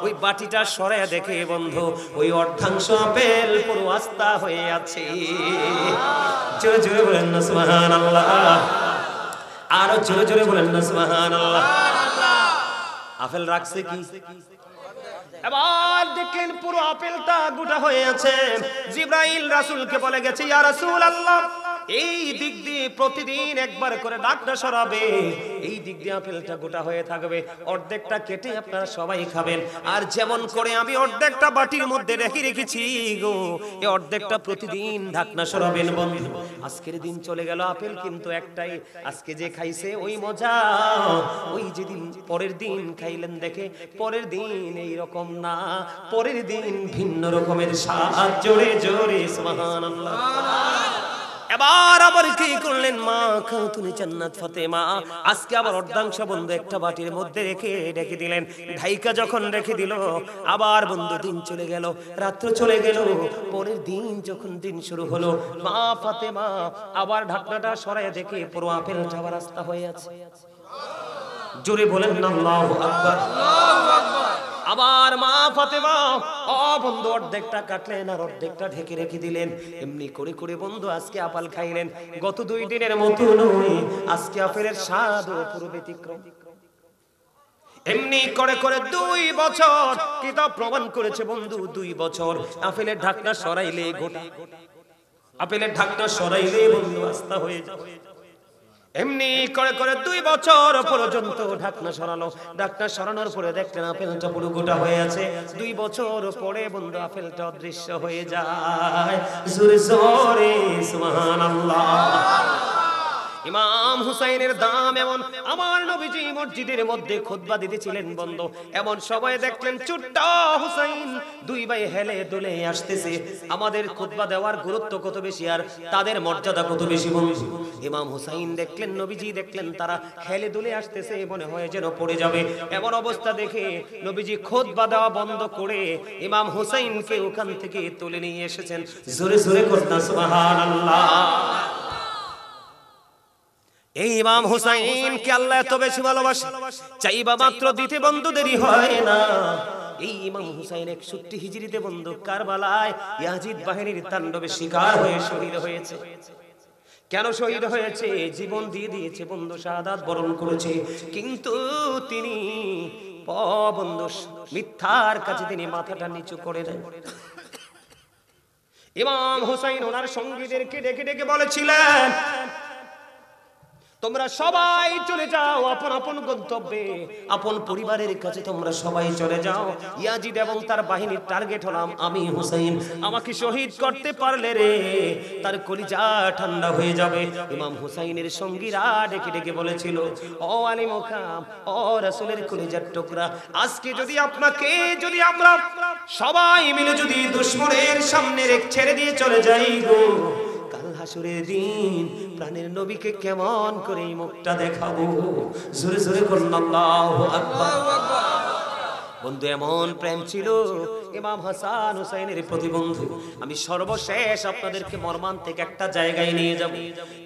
ওই বাটিটা সরায় দেখে বন্ধু ওই অর্ধাংশ আপেল পুরো আস্তা হয়ে আছে। জোরে জোরে বলেন না সুবহানাল্লাহ, আরো জোরে জোরে বলেন না সুবহানাল্লাহ। আপেল রাখছে কি, এবার দেখলেন পুরো আপেলটা গোটা হয়ে আছে। জিবরাইল রাসূলকে বলে গেছে, ইয়া রাসূলুল্লাহ এই দিক দিয়ে প্রতিদিন একবার করে ডাকটা সরাবে, এই দিক দিয়ে আপেলটা গোটা হয়ে থাকবে, অর্ধেকটা কেটে আপনারা সবাই খাবেন। আর যেমন করে আমি অর্ধেকটা বাটির মধ্যে রেখে রেখেছি গো, এই অর্ধেকটা প্রতিদিন ঢাকনা সরাবেন বন্ধু। আজকের দিন চলে গেল, আপেল কিন্তু একটাই, আজকে যে খাইছে ওই মজা ওই যেদিন পরের দিন খাইলেন দেখে পরের দিন এই রকম না, পরের দিন ভিন্ন রকমের স্বাদ। জোরে জোরে সুবহানাল্লাহ। এবার আবার কি করলেন মা খাতুনে জান্নাত ফাতেমা, আজকে আবার অর্ধাংশ বন্ধু একটা বাটির মধ্যে রেখে দিলেন। ঢাইকা যখন রেখে দিল, আবার বন্ধু দিন চলে গেল, রাত্র চলে গেল। পরের দিন যখন দিন শুরু হলো, মা ফাতেমা আবার ঢাকনাটা সরায় দেখে পুরো আপেলটা আবার আস্তা হয়ে আছে। জোরে বলেন না আল্লাহু আকবার। আবার মা ফাতেমা বন্ধু অর্ধেকটা কাটলেন আর অর্ধেকটা ঢেকে রেখে দিলেন। এমনি করে করে বন্ধু আজকে আপেল খাইলেন। গত 2 দিনের মতো নয়, আজকে আপেলের স্বাদ পুরো ব্যতিক্রম। এমনি করে করে 2 বছর কিতাব প্রমাণ করেছে বন্ধু, 2 বছর আপেলের ঢাকনা সরাইলে গোটা, আপেলের ঢাকনা সরাইলে বন্ধু আস্তা হয়ে যায়। এমনি করে করে 2 বছর পর্যন্ত ঢাকনা সরানো, ঢাকনা সরানোর পরে দেখলেন আপেলটা পুরো গোটা হয়ে আছে। 2 বছর পরে বন্ধু আপেলটা অদৃশ্য হয়ে যায়। জোরে জোরে সুবহানাল্লাহ। ইমাম হুসাইনের দাম এমন, আমার নবীজি মসজিদের মধ্যে খুতবা দিতেছিলেন বন্ধু, এমন সবাই দেখলেন ছোট্ট হুসাইন দুই ভাই হেলে দুলে আসতেছে। আমাদের খুতবা দেওয়ার গুরুত্ব কত বেশি আর তাদের মর্যাদা কত বেশি বন্ধু। ইমাম হুসাইন দেখলেন, নবীজি দেখলেন তারা হেলে দুলে আসতেছে, মনে হয় যেন পড়ে যাবে। এমন অবস্থা দেখে নবীজি খুতবা দেওয়া বন্ধ করে ইমাম হুসাইনকে ওখান থেকে তুলে নিয়ে এসেছেন। জোরে জোরে করুন সুবহানাল্লাহ। এই ইমাম হুসাইনকে আল্লাহ এত বেশি ভালোবাসে, চাইবা মাত্র দিতে বন্ধু দেরি হয় না। এই ইমাম হুসাইন 61 হিজরিতে বন্ধু কারবালায় ইয়াজিদ বাহিনীর তাণ্ডবে শিকার হয়ে শহীদ হয়েছে। কেন শহীদ হয়েছে? জীবন দিয়ে দিয়েছে বন্ধু, শাহাদাত বরণ করেছে, কিন্তু তিনি বন্ধু মিথ্যার কাছে তিনি মাথাটা নিচু করে দেন। ইমাম হুসাইন ওনার সঙ্গীদেরকে ডেকে ডেকে বলেছিলেন, তোমরা সবাই চলে যাও আপন আপন গন্তব্যে, আপন পরিবারের কাছে তোমরা সবাই চলে যাও। ইয়াজিদ এবং তার বাহিনীর টার্গেট হলাম আমি হুসাইন। আমাকে শহীদ করতে পারলে রে তার কলিজা ঠান্ডা হয়ে যাবে। ইমাম হুসাইনের সঙ্গীরা ডেকে ডেকে বলেছিল, ও আলী মুকাম, ও রাসূলের কলিজার টুকরা, আজকে যদি আপনাকে যদি আমরা সবাই মিলে যদি দুশমনের সামনে ছেড়ে দিয়ে চলে যাই গো, কাল হাসরের দিন প্রাণের নবীকে কেমন করে এই মুখটা দেখাবো। জোরে জোরে করুন আল্লাহু আকবার। বন্ধু এমন প্রেম ছিল ইমাম হাসান হুসাইনের প্রতি বন্ধু। আমি সর্বশেষ আপনাদেরকে মর্মান্তিক একটা জায়গায় নিয়ে যাব।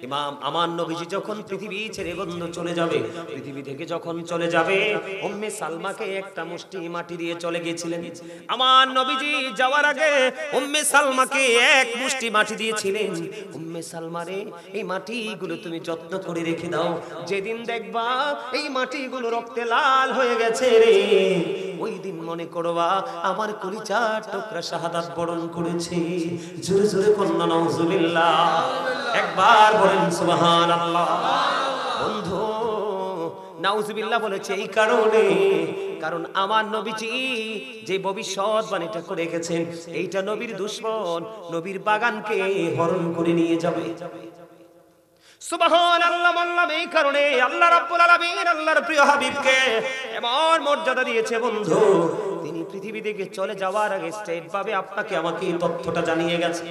ইমাম আমার নবীজি যখন পৃথিবী ছেড়ে বন্ধু চলে যাবে, পৃথিবী থেকে যখন চলে যাবে, উম্মে সালমাকে একটা মুষ্টি মাটি দিয়ে চলে গিয়েছিলেন। আমার নবীজি যাওয়ার আগে উম্মে সালমাকে এক মুষ্টি মাটি দিয়েছিলেন। উম্মে সালমারে, এই মাটিগুলো তুমি যত্ন করে রেখে দাও, যেদিন দেখবা এই মাটিগুলো রক্তে লাল হয়ে গেছে রে, ওই দিন মনে করবা আমার কলিজার টুকরা শাহাদাত বরণ করেছে। জোরে জোরে কন্না নাউজুবিল্লাহ, একবার বলেন সুবহানাল্লাহ। বন্ধু নাউজুবিল্লাহ বলেছে এই কারণে, কারণ আমার নবীজি যে ভবিষ্যৎবাণীটা করে গেছেন, এইটা নবীর দুশমন নবীর বাগানকে হরণ করে নিয়ে যাবে। সুবহানাল্লাহ বললাম এই কারণে আল্লাহ রাব্বুল আলামিন আল্লাহর প্রিয় হাবিবকে এমন মর্যাদা দিয়েছে বন্ধু, তিনি পৃথিবী থেকে চলে যাওয়ার আগে স্ট্রেট ভাবে আপনাকে আমাকে এই তথ্যটা জানিয়ে গেছে।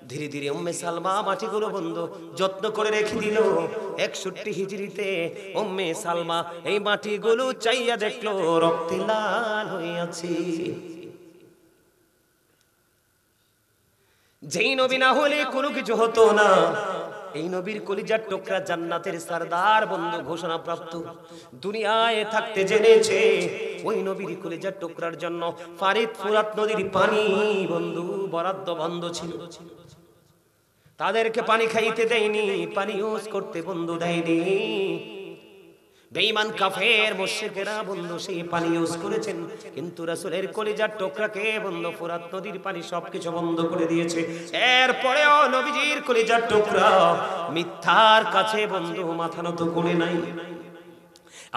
ধীরে ধীরে উম্মে সালমা মাটিগুলো বন্ধু যত্ন করে রেখে দিল। 61 হিজরিতে উম্মে সালমা এই মাটিগুলো চাইয়া দেখলো রক্তে লাল হয়ে আছে। যেই নবী না হলে কোনো কিছু হতো না, এই নবীর কলিজার টুকরা জান্নাতের সরদার বন্ধু ঘোষণা প্রাপ্ত, দুনিয়ায় থাকতে জেনেছে ওই নবীর কলিজার টুকরার জন্য ফারিদ ফুরাত নদীর পানি বন্ধু বরাদ্দ বন্ধ ছিল। তাদেরকে পানি খাইতে দেয়নি, পানি ইউজ করতে বন্ধু দেয়নি। বেঈমান কাফের মুশরিকেরা বন্ধু সেই পানি ইউজ করেছেন, কিন্তু রাসূলের কলিজার টুকরাকে বন্ধু ফুরাত নদীর পানি সবকিছু বন্ধ করে দিয়েছে। এরপরেও নবীজির কলিজার টুকরা মিথ্যার কাছে বন্ধু মাথা নত করে নাই।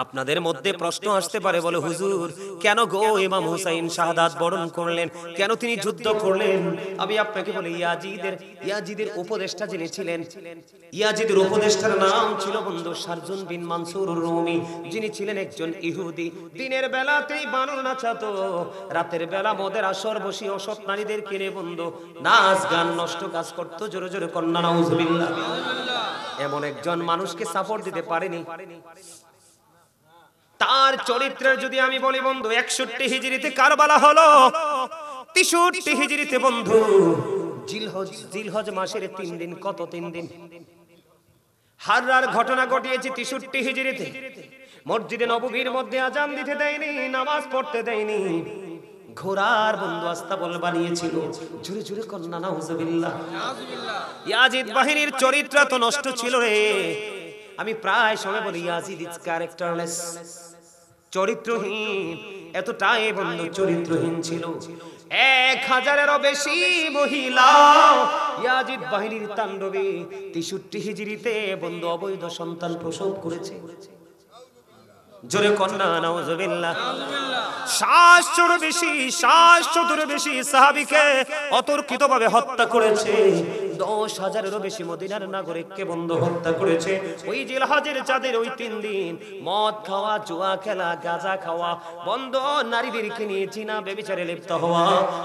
আপনাদের মধ্যে প্রশ্ন আসতে পারে, বলে হুজুর কেন গো ইমাম হুসাইন শাহাদাত বরণ করলেন, কেন তিনি যুদ্ধ করলেন? আমি আপনাকে বলি, ইয়াজিদের উপদেষ্টা যিনি ছিলেন, ইয়াজিদের উপদেষ্টার নাম ছিল বন্ধু শারজুন বিন মানসুর রুমি, যিনি ছিলেন একজন ইহুদি। দিনের বেলাতেই বানর নাচাতো, রাতের বেলা মদের আসর বসি অসৎ নারীদের কিনে বন্ধু নাচ গান নষ্ট কাজ করতো। জোরে জোরে কন্যা নাউজুবিল্লাহ। এমন একজন মানুষকে সাপোর্ট দিতে পারেনি। তার চরিত্রের যদি আমি বলি বন্ধু, 61 হিজরিতে কারবালা হলো, 63 হিজরিতে বন্ধু জিলহজ মাসের 3 দিন, কত 3 দিন হাররার ঘটনা ঘটিয়েছে 63 হিজরিতে। মসজিদে নববীর মধ্যে আজান দিতে দেয়নি, নামাজ পড়তে দেয়নি, ঘোড়ার বন্ধু আস্তাবল বানিয়েছিল। জোরে জোরে কন্না নাউজুবিল্লাহ। ইয়াজিদ বাহিনীর চরিত্র তো নষ্ট ছিল রে। আমি প্রায় সময় বলি ইয়াজিদ ইজ ক্যারেক্টারলেস, চরিত্রহীন। এতটাই বন্ধু চরিত্রহীন ছিল। 1000-এরও বেশি মহিলা ইয়াজিদ বাহিনীর তাণ্ডবে 63 হিজরিতে বন্ধু অবৈধ সন্তান প্রসব করেছে। জোরে কন্না নাউজুবিল্লাহ। 700-র বেশি সাহাবীকে অতর্কিতভাবে হত্যা করেছে। 10,000-এরও বেশি মদিনার নাগরিককে বন্ধু হত্যা করেছে। ওই জিলহজের চাঁদের ওই 3 দিন মদ খাওয়া, জুয়া খেলা, গাঁজা খাওয়া, বন্ধ নারীদেরকে নিয়ে জিনা ব্যভিচারে লিপ্ত হওয়া,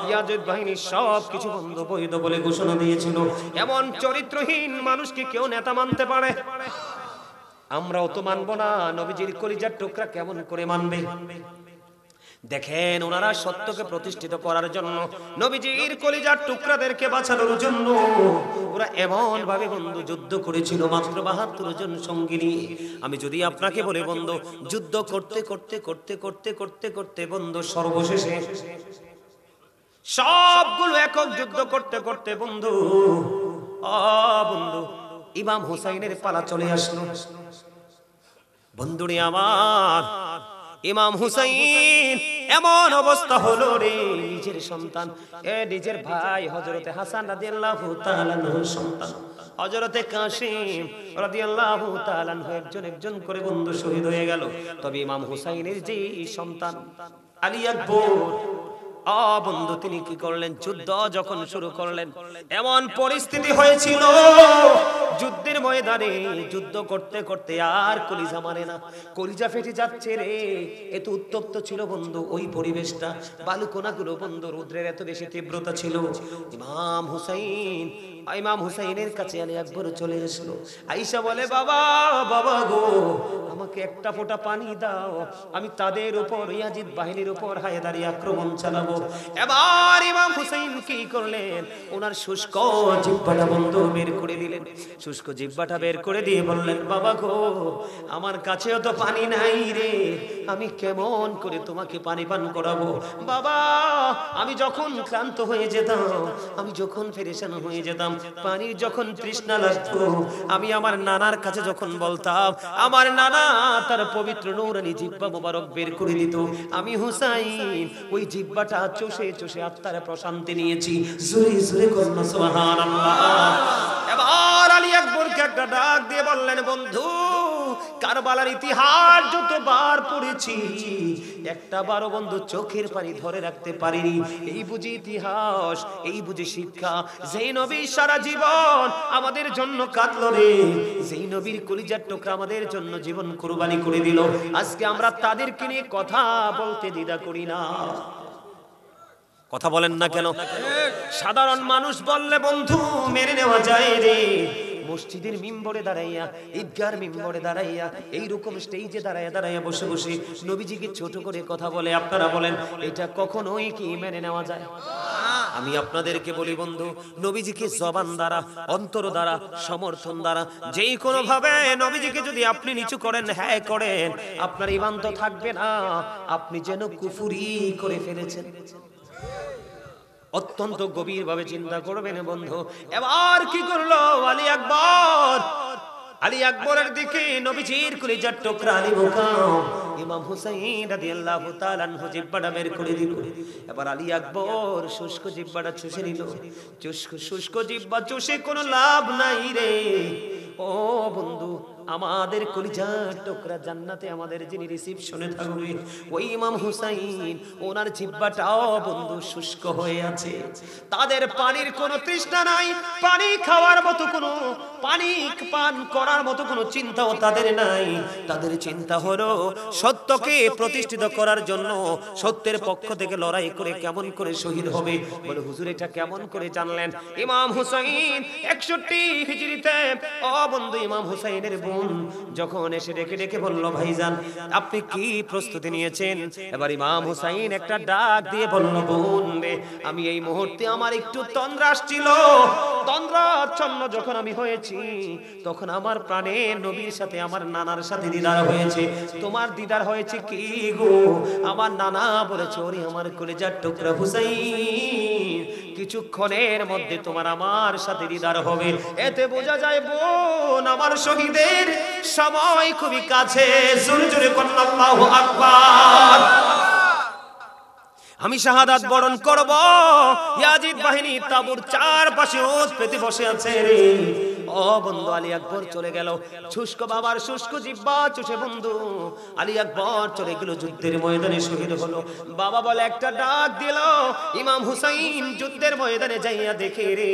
ইয়াজুজ বাহিনী সব কিছু বন্ধ বৈধ বলে ঘোষণা দিয়েছিল। এমন চরিত্রহীন মানুষকে কেউ নেতা মানতে পারে? আমরাও তো মানবো না। নবীজির কলিজার টুকরা কেমন করে মানবে? দেখেন, ওনারা সত্যকে প্রতিষ্ঠিত করার জন্য, নবীজির কলিজার টুকরাদেরকে বাঁচানোর জন্য ওরা এমন ভাবে বন্ধু যুদ্ধ করেছিল, মাত্র 72 জন সঙ্গী নিয়ে। আমি যদি আপনাকে বলে বন্ধু, যুদ্ধ করতে করতে করতে করতে করতে করতে বন্ধু সর্বশেষে সবগুলো একক যুদ্ধ করতে করতে বন্ধু বন্ধু ইমাম হুসাইনের পালা চলে আসলো। বন্ধুরে আমার, ইমাম হুসাইন এমন অবস্থা হলো রে, নিজের সন্তান, নিজের ভাই হযরতে হাসান রাদিয়াল্লাহু তাআলা আনহুর সন্তান হযরতে কাসিম রাদিয়াল্লাহু তাআলা আনহু একজন একজন করে বন্ধু শহীদ হয়ে গেল। তবে ইমাম হুসাইনের যে সন্তান আলী আকবর, বন্ধু তিনি কি করলেন? যুদ্ধ যখন শুরু করলেন, এমন পরিস্থিতি হয়েছিল যুদ্ধের ময়দানে যুদ্ধ করতে করতে আর কলিজা মানে না, কলিজা ফেটে যাচ্ছে রে। এত উত্তপ্ত ছিল বন্ধু ওই পরিবেশটা, বালুকণাগুলো বন্ধু, রৌদ্রের এত বেশি তীব্রতা ছিল। ইমাম হুসাইনের কাছে আলী আকবর চলে আসলো। আয়েশা বলে, বাবা বাবা গো, আমাকে একটা ফোঁটা পানি দাও, আমি তাদের উপর, ইয়াজিদ বাহিনীর উপর হায়দারি আক্রমণ চালাবো। এবার ইমাম হুসাইন কি করলেন? ওনার শুষ্ক জিহ্বাটা বন্ধ বের করে দিলেন। শুষ্ক জিহ্বাটা বের করে দিয়ে বললেন, বাবা গো, আমার কাছেও তো পানি নাই রে, আমি কেমন করে তোমাকে পানি পান করাবো? বাবা, আমি যখন ক্লান্ত হয়ে যেতাম, আমি যখন পেরেশান হয়ে যেতাম, পানির যখন তৃষ্ণা লাগতো, আমি আমার নানার কাছে যখন বলতাম, আমার নানা তার পবিত্র নূরানি জিহ্বা মোবারক বের করে দিত। আমি হুসাইন ওই জিহ্বাটা চষে চষে আত্মার প্রশান্তি নিয়েছি। জোরে জোরে করুন সুবহানাল্লাহ। এবার আলী আকবরকে একটা ডাক দিয়ে বললেন, বন্ধু, কারবালার ইতিহাস যতবার পড়েছি, একটা বারো বন্ধু চোখের পানি ধরে রাখতে পারিনি। এই বুঝি ইতিহাস, এই বুঝি শিক্ষা। যেই নবী সারা জীবন আমাদের জন্য কাঁদলো রে, যেই নবীর কলিজার টুকরা আমাদের জন্য জীবন কুরবানি করে দিল, আজকে আমরা তাদেরকে নিয়ে কথা বলতে দ্বিধা করি না। কথা বলেন না কেন? সাধারণ মানুষ বললে বন্ধু মেনে নেওয়া যায় রে। মসজিদের মিম্বরে দাঁড়াইয়া, ঈদগার মিম্বরে দাঁড়াইয়া, এইরকম স্টেজে দাঁড়াইয়া দাঁড়াইয়া বসে বসে নবীজিকে ছোট করে কথা বলে, আপনারা বলেন এটা কখনোই কি মেনে নেওয়া যায়? আমি আপনাদেরকে বলি বন্ধু, নবীজিকে জবান দ্বারা, অন্তর দ্বারা, সমর্থন দ্বারা, যেই কোনো ভাবে নবীজিকে যদি আপনি নিচু করেন, হ্যাঁ করেন, আপনার ঈমান তো থাকবে না, আপনি যেন কুফরি করে ফেলেছেন। অত্যন্ত গভীর ভাবে চিন্তা করবেন বন্ধু। এবার কি করলো আলী আকবর? আলী আকবরের দিকে নবীজির কলিজার টুকরা আলী মুকাম ইমাম হুসাইন রাদিয়াল্লাহু তাআলা আনহু জিহ্বাটা বের করে দিল। এবার আলী আকবর শুষ্ক জিহ্বাটা চুষে নিল। শুষ্ক জিহ্বা চুষে কোনো লাভ নাই রে। ও বন্ধু, আমাদের কলিজার টুকরা জান্নাতে আমাদের যিনি রিসিপশনে থাকবে, ওই ইমাম হুসাইন, ওনার জিহ্বাটাও বন্ধু শুষ্ক হয়ে আছে। তাদের পানির কোনো তৃষ্ণা নাই, পানি খাওয়ার মতো কোনো, পানি পান করার মতো কোনো চিন্তাও তাদের নাই। তাদের চিন্তা হলো সত্যকে প্রতিষ্ঠিত করার জন্য সত্যের পক্ষ থেকে লড়াই করে কেমন করে শহীদ হবে। বলে হুজুর এটা কেমন করে জানলেন? ইমাম হুসাইন 61 হিজরিতে, ও বন্ধু, ইমাম হুসাইনের বোন যখন এসে ডেকে ডেকে বলল, ভাইজান আপনি কি প্রস্তুতি নিয়েছেন? এবার ইমাম হুসাইন একটা ডাক দিয়ে বলল, বোন রে, আমি এই মুহূর্তে আমার একটু তন্দ্রা আসছিল, তন্দ্রাচ্ছন্ন যখন আমি হয়েছি, তখন আমার প্রাণে নবীর সাথে আমার নানার সাথে দিদার হয়েছে। তোমার দিদার হয়েছে কি গো? আমার নানা বলেছে, ওরে আমার কলিজার টুকরা হুসাইন, কিছুক্ষণের মধ্যে তোমার আমার সাথে দিদার হবে। এতে বোঝা যায় বোন আমার শহীদের সময় খুবই কাছে। জোরে জোরে বলুন আল্লাহু আকবার। আমি শাহাদাত বরণ করব। ইয়াজিদ বাহিনী তাবুর চারপাশে ওত পেতে বসে আছে রে। ও বন্ধু আলী আকবর চলে গেল, শুষ্ক বাবার শুষ্ক জিহ্বা চুষে বন্ধু আলী আকবর চলে গেল, যুদ্ধের ময়দানে শহীদ হলো। বাবা বলে একটা ডাক দিল, ইমাম হুসাইন যুদ্ধের ময়দানে যাইয়া দেখে রে,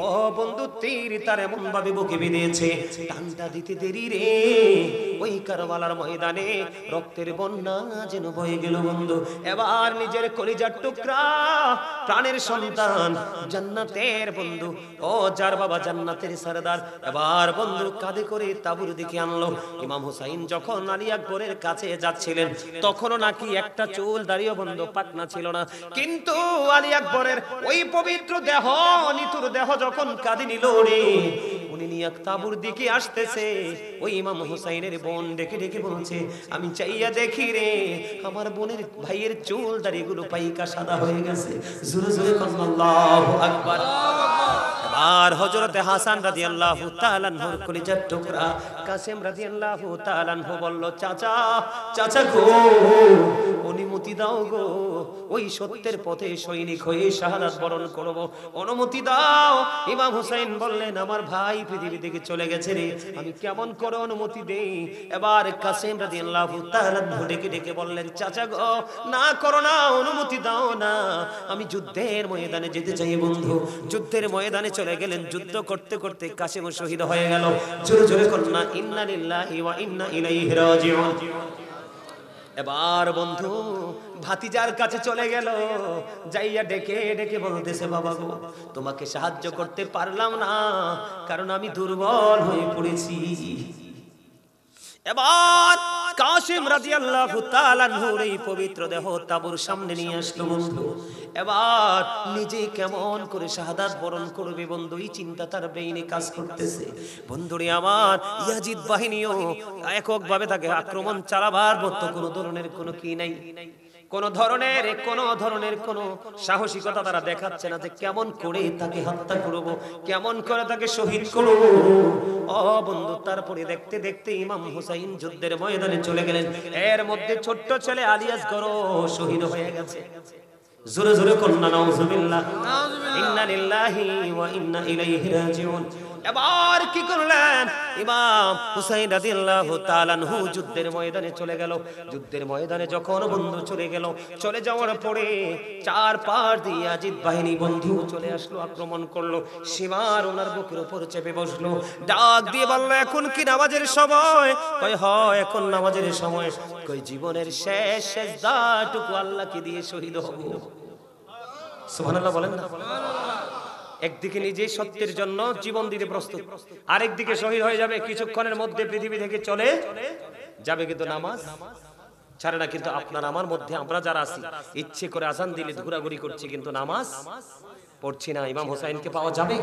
ও বন্ধু তীর তার এমন ভাবে বুকে বিঁধেছে, টানটা দিতে দেরি রে, ওই কারবালার ময়দানে রক্তের বন্যা যেন বয়ে গেল বন্ধু। এবার নিজের কলিজার টুকরা প্রাণের সন্তান জান্নাতের বন্ধু, ও যার বাবা জান্নাতের সরদার, এবার বন্ধু কাঁধে করে তাঁবুর দিকে আনলো। ইমাম হুসাইন যখন আলী আকবরের কাছে যাচ্ছিলেন তখনও নাকি একটা চুল দাঁড়িয়ে বন্ধু পাকনা ছিল না, কিন্তু আলী আকবরের ওই পবিত্র দেহ, নিতুর দেহ যখন কাঁধে নিল রে, উনি নিয়ে তাঁবুর দিকে আসতেছে, ওই ইমাম হুসাইনের বোন ডেকে ডেকে বলছে, আমি চাইয়া দেখি রে আমার বোনের ভাইয়ের চুল দাড়িগুলো পাইকা সাদা হয়ে গেছে। জোরে জোরে আল্লাহু আকবার। আর হযরতে হাসান রাদিয়াল্লাহু তাআলা আনহুর কলিজার টুকরা কাসেম রাদিয়াল্লাহু তাআলা আনহু বলল, চাচা চাচা গো, অনুমতি দাও গো, ওই সত্যের পথে সৈনিক হয়ে শাহাদাত বরণ করব, অনুমতি দাও। ইমাম হুসাইন বললেন, আমার ভাই পৃথিবী থেকে চলে গেছে রে, আমি কেমন করে অনুমতি দেই? এবার কাসেম রাদিয়াল্লাহু তাআলা আনহু ডেকে ডেকে বললেন, চাচা গো, না করো না, অনুমতি দাও না, আমি যুদ্ধের ময়দানে যেতে চাই বন্ধু। যুদ্ধের ময়দানে চলে গেলেন, যুদ্ধ করতে করতে কাসেম শহীদ হয়ে গেল। জোরে জোরে কন্যা ইন্না লিল্লাহি ওয়া ইন্না ইলাইহি রাজিউন। এবার বন্ধু ভাতিজার কাছে চলে গেল, যাইয়া ডেকে ডেকে বলতেছে, বাবা গো, তোমাকে সাহায্য করতে পারলাম না, কারণ আমি দুর্বল হয়ে পড়েছি। এবার কাসেম রাদিয়াল্লাহু তাআলা আনহুর এই পবিত্র দেহ তাঁবুর সামনে নিয়ে আসলো বন্ধু। এবার নিজে কেমন করে শাহাদাত বরণ করবে বন্ধু, এই চিন্তা তার ব্রেইনে কাজ করতেছে। বন্ধুরে আমার, ইয়াজিদ বাহিনীও এককভাবে তাকে আক্রমণ চালাবার মতো কোনো ধরনের কোনো কি নাই, কোন ধরনের কোন সাহসিকতা তারা দেখাচ্ছে না, যে কেমন করে তাকে হত্যা করব, কেমন করে তাকে শহীদ করব। ও বন্ধু, তারপরে দেখতে দেখতে ইমাম হুসাইন যুদ্ধের ময়দানে চলে গেলেন। এর মধ্যে ছোট্ট ছেলে আলী আসগর শহীদ হয়ে গেছে। জোরে জোরে কন্যা নাউজুবিল্লাহ, ইন্না লিল্লাহি ওয়া ইন্না ইলাইহি রাজিউন। এবার কি করলেন ইমাম হুসাইন রাদিয়াল্লাহু তাআলা আনহু যুদ্ধের ময়দানে চলে গেল। যুদ্ধের ময়দানে যখন বন্ধু চলে গেল, চলে যাওয়ার পরে চার পাশ দিয়ে ইয়াজিদ বাহিনী বন্ধু চলে আসলো, আক্রমণ করলো। সীমার ওনার বুকের উপর চেপে বসলো, ডাক দিয়ে বলল, এখন কি নামাজের সময়? কয় হয়, এখন নামাজের সময়। কই জীবনের শেষ সেজদাটুকু আল্লাহকে দিয়ে শহীদ হব। সুবহানাল্লাহ বলেন না? একদিকে নিজে সত্যের জন্য জীবন দিতে প্রস্তুত, আরেকদিকে শহীদ হয়ে যাবে, কিছুক্ষণের মধ্যে পৃথিবী থেকে চলে যাবে, কিন্তু নামাজ ছাড়ে না। কিন্তু আপনার আমার মধ্যে আমরা যারা আছি, ইচ্ছে করে আজান দিলে ঘোরাঘুরি করছি, কিন্তু নামাজ পড়ছি না। ইমাম হুসাইনকে পাওয়া যাবে?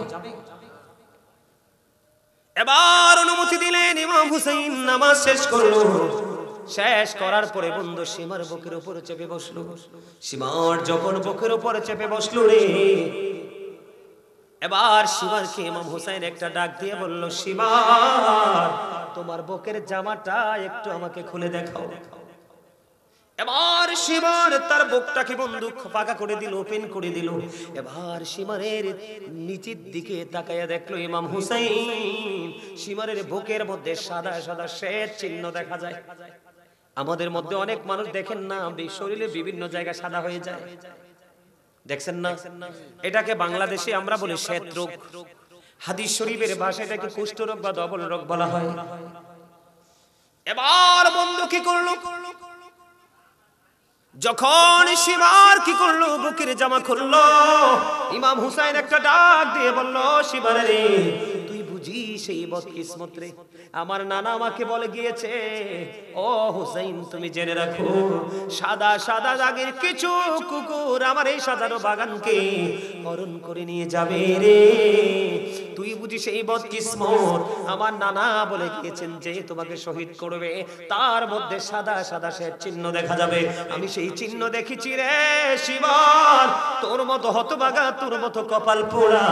এবার অনুমতি দিলেন, ইমাম হুসাইন নামাজ শেষ করলো। শেষ করার পরে বন্ধু সীমার বুকের উপরে চেপে বসলো। সীমার যখন বুকের উপরে চেপে বসলো রে, এবার সীমারকে ইমাম হুসাইন একটা ডাক দিয়ে বলল, সীমার, তোমার বুকের জামাটা একটু আমাকে খুলে দেখাও। এবার সীমার তার বুকটাকে বন্ধু ফাঁকা করে দিল, ওপেন করে দিল। এবার সীমারের নিচের দিকে তাকাইয়া দেখলো ইমাম হুসাইন, সীমারের বুকের মধ্যে সাদা সাদা শ্বেত চিহ্ন দেখা যায়। আমাদের মধ্যে অনেক মানুষ দেখেন না, শরীরে বিভিন্ন জায়গায় সাদা হয়ে যায়, দেখছেন না? এটাকে বাংলাদেশে আমরা বলি শ্বেত রোগ। হাদিস শরীফের ভাষায় এটাকে কুষ্ঠ রোগ বা ডবল রোগ বলা হয়। এবার বন্ধু কি করলো, যখন সীমার কি করলো, বুকের জামা খুললো। ইমাম হুসাইন একটা ডাক দিয়ে বলল, সীমার রে, তুই বুঝি সেই বদকিসমত রে, আমার নানা আমাকে বলে গিয়েছে, ও হুসাইন তুমি জেনে রাখো, সাদা সাদা দাগের কিছু কুকুর আমার এই সাজানো বাগানকে হরণ করে নিয়ে যাবে রে। তুই বুঝি সেই বদকিসমত, আমার নানা বলে গিয়েছেন যে তোমাকে শহীদ করবে, তার মধ্যে সাদা সাদা সে চিহ্ন দেখা যাবে। আমি সেই চিহ্ন দেখেছি রে সীমার, তোর মতো হতভাগা, তোর মতো কপাল পোড়া,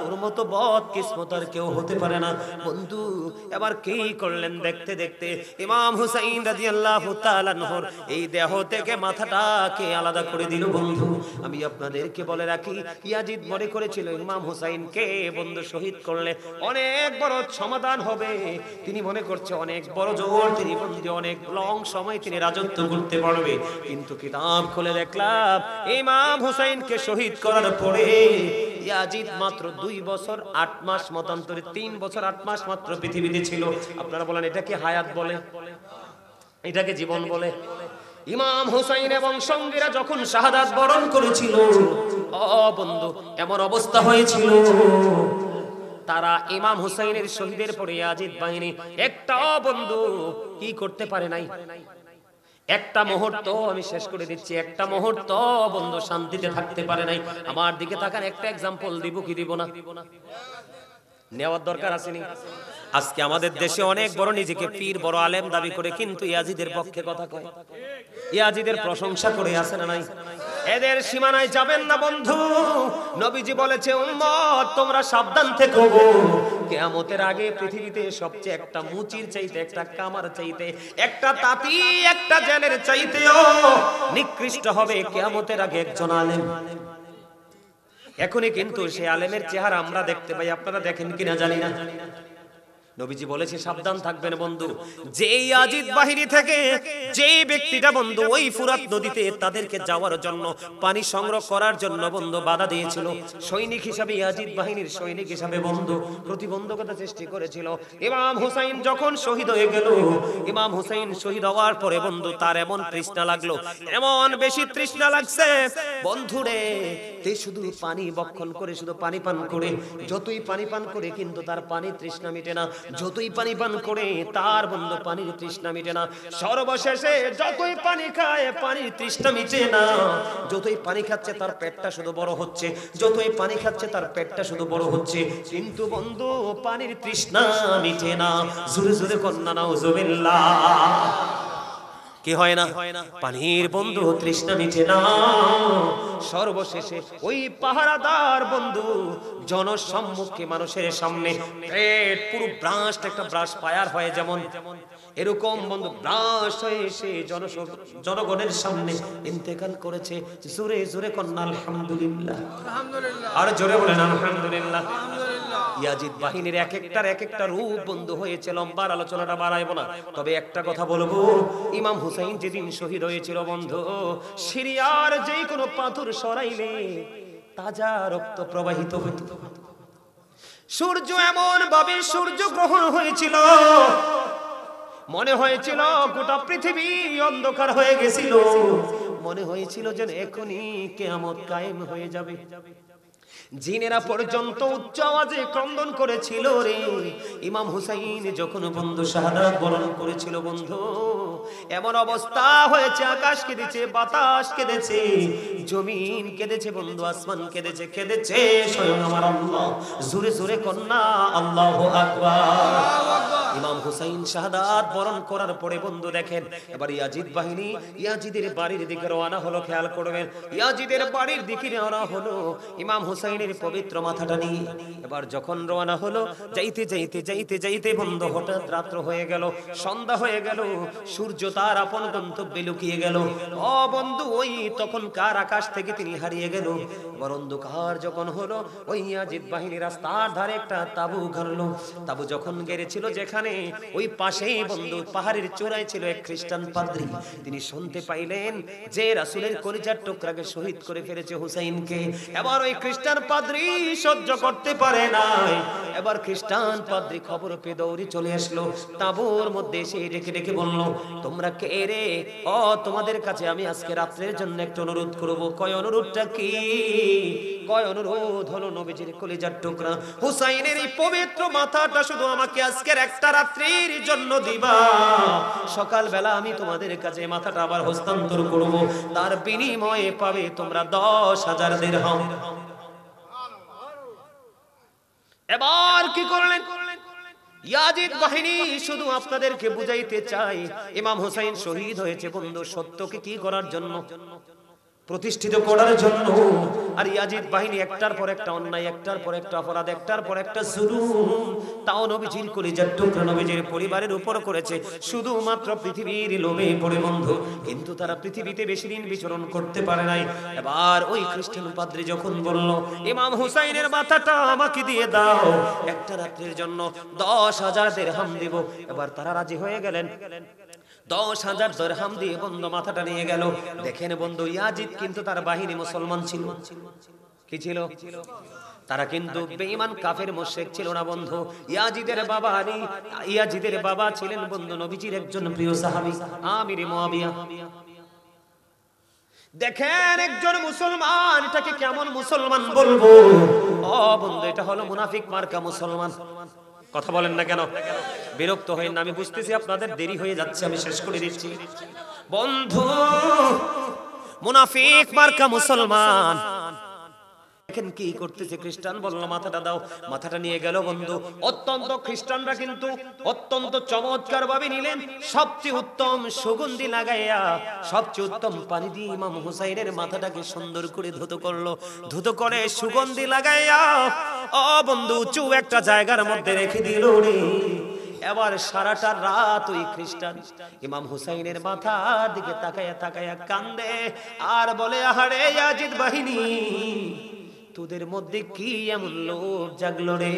তোর ওর মতো বদ কিসমত আর কেউ হতে পারে না বন্ধু। এবার কি করলেন দেখতে দেখতে ইমাম হুসাইন রাদিয়াল্লাহু তাআলা আনহুর এই দেহ থেকে মাথাটাকে আলাদা করে দিল বন্ধু। আমি আপনাদেরকে বলে রাখি, ইয়াজিদ মনে করেছিল ইমাম হুসাইনকে বন্ধু শহীদ করলে অনেক বড় সমাধান হবে। তিনি মনে করছে অনেক বড় জোর, তিনি বন্ধু অনেক লং সময় তিনি রাজত্ব করতে পারবে। কিন্তু কিতাব খুলে দেখলাম ইমাম হুসাইনকে শহীদ করার পরে ইয়াজিদ মাত্র 2 বছর 8 মাস মতান্তরে 3 বছর 8 মাস মাত্র পৃথিবীতে ছিল। আপনারা বলেন এটা কি হায়াত বলে? এটাকে জীবন বলে? ইমাম হুসাইন এবং সঙ্গীরা যখন শাহাদাত বরণ করেছিল ও বন্ধু এমন অবস্থা হয়েছিল, তারা ইমাম হুসাইনের শহীদের পরে ইয়াজিদ বাহিনী একটা বন্ধু কি করতে পারে নাই। একটা মুহূর্ত আমি শেষ করে দিচ্ছি, একটা মুহূর্ত বন্ধু শান্তিতে থাকতে পারে নাই। আমার দিকে তাকান, একটা एग्जांपल দিব কি দিব না নেওয়ার দরকার আসেনি? আজকে আমাদের দেশে অনেক বড় নিজেকে পীর বড় আলেম দাবি করে কিন্তু ইয়াজিদের পক্ষে কথা কয়, ইয়াজিদের প্রশংসা করে আছে না নাই? এদের সীমানায় যাবেন না বন্ধু। নবীজি বলেছে উম্মত তোমরা সাবধান থেকো, কিয়ামতের আগে পৃথিবীতে সবচেয়ে একটা মুচির চাইতে, একটা কামার চাইতে, একটা তাঁতি, একটা জেলের চাইতেও নিকৃষ্ট হবে কিয়ামতের আগে একজন আলেম। এখনই কিন্তু সেই আলেমের চেহারা আমরা দেখতে পাই, আপনারা দেখেন কিনা জানি না। নবীজি বলেছে সাবধান থাকবেন বন্ধু। যেই ইয়াজিদ বাহিনী থেকে যেই ব্যক্তিটা বন্ধু ওই ফুরাত নদীতে তাদেরকে যাওয়ার জন্য পানি সংগ্রহ করার জন্য বন্ধু বাধা দিয়েছিল, সৈনিক হিসাবে ইয়াজিদ বাহিনীর সৈনিক হিসাবে বন্ধু প্রতিবন্ধকতা সৃষ্টি করেছিল। ইমাম হুসাইন যখন শহীদ হয়ে গেল, ইমাম হুসাইন শহীদ হওয়ার পরে বন্ধু তার এমন তৃষ্ণা লাগলো, এমন বেশি তৃষ্ণা লাগছে বন্ধুরে, তে শুধু পানি বক্ষণ করে, শুধু পানি পান করে, যতই পানি পান করে কিন্তু তার পানি তৃষ্ণা মিটে না, যতই পানি পান করে তার বন্ধু পানির তৃষ্ণা মিটে না। সর্বশেষে যতই পানি খায় পানির তৃষ্ণা মিটে না, যতই পানি খাচ্ছে তার পেটটা শুধু বড় হচ্ছে, যতই পানি খাচ্ছে তার পেটটা শুধু বড় হচ্ছে, কিন্তু বন্ধু পানির তৃষ্ণা মিটে না। জোরে জোরে কন্যা নাউজুবিল্লাহ। কি হয় না? পানির বন্ধু তৃষ্ণা মিটে না। সর্বশেষে ওই পাহারাদার বন্ধু জনসম্মুখে মানুষের সামনে পেট পুরো ব্রাস্ট, একটা ব্রাশ ফায়ার হয় যেমন এরকম বন্ধু ব্রাশ হয়ে সে জনগণের সামনে ইন্তেকাল করেছে। জোরে জোরে কন্যা আলহামদুলিল্লাহ, আর জোরে বলেন আলহামদুলিল্লাহ। ইয়াজিদ বাহিনীর এক একটা রূপ বন্ধু হয়েছে, লম্বার আলোচনাটা বাড়াইবো না, তবে একটা কথা বলবো, ইমাম হুসাইন যেদিন শহীদ হয়েছিল বন্ধু, সিরিয়ার যে কোনো পাথর সরাইলে তাজা রক্ত প্রবাহিত হতো। সূর্য এমন ভাবে সূর্য গ্রহণ হয়েছিল, মনে হয়েছিল গোটা পৃথিবী অন্ধকার হয়ে গেছিল, মনে হয়েছিল যেন এখনই কিয়ামত কায়েম হয়ে যাবে। জিনেরা পর্যন্ত উচ্চ আওয়াজে ক্রন্দন করেছিল রে। ইমাম হুসাইন যখন বন্ধু শাহাদাত বরণ করেছিল বন্ধু, এমন অবস্থা হয়েছে, আকাশ কেঁদেছে, বাতাস কেঁদেছে, জমিন কেঁদেছে বন্ধু, আসমান কেঁদেছে, কেঁদেছে স্বয়ং আমার আল্লাহ। জোরে জোরে কন্যা আল্লাহু আকবার। ইমাম হুসাইন শাহাদাত বরণ করার পরে বন্ধু দেখেন এবার ইয়াজিদ বাহিনী ইয়াজিদের বাড়ির দিকে রওনা হলো। খেয়াল করবেন, ইয়াজিদের বাড়ির দিকে রওনা হলো ইমাম হুসাইনের পবিত্র মাথাটা নিয়ে। এবার যখন রওনা হলো, যাইতে যাইতে যাইতে যাইতে বন্ধু হঠাৎ রাত্র হয়ে গেল, সন্ধ্যা হয়ে গেল, সূর্য তার আপন গন্তব্যে লুকিয়ে গেল। ও বন্ধু ওই তখনকার আকাশ থেকে তিনি হারিয়ে গেল। এবার অন্ধকার যখন হলো, ওই ইয়াজিদ বাহিনী রাস্তার ধারে একটা তাবু গাড়লো। তাবু যখন গেড়েছিল যেখানে, ওই পাশেই বন্ধু পাহাড়ের চূড়ায় ছিল এক খ্রিস্টান পাদ্রী। তিনি শুনতে পাইলেন যে রাসূলের কলিজার টুকরাকে শহীদ করে ফেলেছে হুসাইনকে। এবার ওই খ্রিস্টান পাদ্রী সহ্য করতে পারে নাই, এবার খ্রিস্টান পাদ্রী খবর পেয়ে দৌড়ে চলে আসলো। তাঁবুর মধ্যে এসে ডেকে ডেকে বলল, তোমরা কে রে? ও তোমাদের কাছে আমি আজকে রাত্রের জন্য একটা অনুরোধ করব। কয় অনুরোধটা কি? কয় অনুরোধ হলো নবীজির কলিজার টুকরা হুসাইনের এই পবিত্র মাথাটা শুধু আমাকে আজকের একটা রাত্রির জন্য দিবা। সকাল বেলা আমি তোমাদের কাছে মাথাটা আবার হস্তান্তর করব, তার বিনিময়ে পাবে তোমরা 10,000 দিরহাম। এবার কি করলেন ইয়াজিদ বাহিনী? শুধু আপনাদেরকে বুঝাইতে চাই, ইমাম হুসাইন শহীদ হয়েছে বন্ধু সত্যকে কি করার জন্য? প্রতিষ্ঠিত করার জন্য। আর ইয়াজিদ বাহিনী একটার পর একটা অন্যায়, একটার পর একটা অপরাধ, একটার পর একটা জুলুম, তাও নবীজির কলিজার টুকরা নবীজির পরিবারের উপর করেছে, শুধুমাত্র পৃথিবীর লোভে পড়ে বন্ধু। কিন্তু তারা পৃথিবীতে বেশি দিন বিচরণ করতে পারে নাই। এবার ওই খ্রিস্টান পাদ্রী যখন বলল, ইমাম হুসাইনের মাথাটা আমাকে দিয়ে দাও, একটা রাত্রির জন্য 10,000 দিরহাম দেব। এবার তারা রাজি হয়ে গেলেন। 10,000 দিরহাম দিয়ে বন্ধু মাথাটা নিয়ে গেল। দেখেন বন্ধু, ইয়াজিদ কিন্তু তার বাহিনী মুসলমান ছিল। কি ছিল? তারা কিন্তু বেঈমান কাফের মুশরিক ছিল না বন্ধু। ইয়াজিদের বাবা ছিলেন বন্ধু নবীজির একজন প্রিয় সাহাবী আমির মুয়াবিয়া। দেখেন একজন মুসলমান, এটাকে কেমন মুসলমান বলবো? ও বন্ধু, এটা হলো মুনাফিক মার্কা মুসলমান। কথা বলেন না কেন? বিরক্ত হয়েন না, আমি বুঝতেছি আপনাদের দেরি হয়ে যাচ্ছে, আমি শেষ করে দিচ্ছি। বন্ধু, মুনাফিক মার্কা মুসলমান। দেখেন কি করতেছে। খ্রিস্টান বলল মাথাটা দাও, মাথাটা নিয়ে গেল বন্ধু। অত্যন্ত খ্রিস্টানরা কিন্তু অত্যন্ত চমৎকার ভাবে নিলেন। সবচেয়ে উত্তম সুগন্ধি লাগাইয়া, সবচেয়ে উত্তম পানি দিয়ে ইমাম হুসাইনের মাথাটাকে সুন্দর করে ধুতো করলো। ধুতো করে সুগন্ধি লাগাইয়া ও বন্ধু উঁচু একটা জায়গার মধ্যে রেখে দিল রে। এবার সারাটা রাত ওই খ্রিস্টান ইমাম হুসাইনের মাথার দিকে তাকায়া তাকায়া কান্দে আর বলে, আহারে ইয়াজিদ বাহিনী, তোদের মধ্যে কি এমন লোভ জাগলো রে?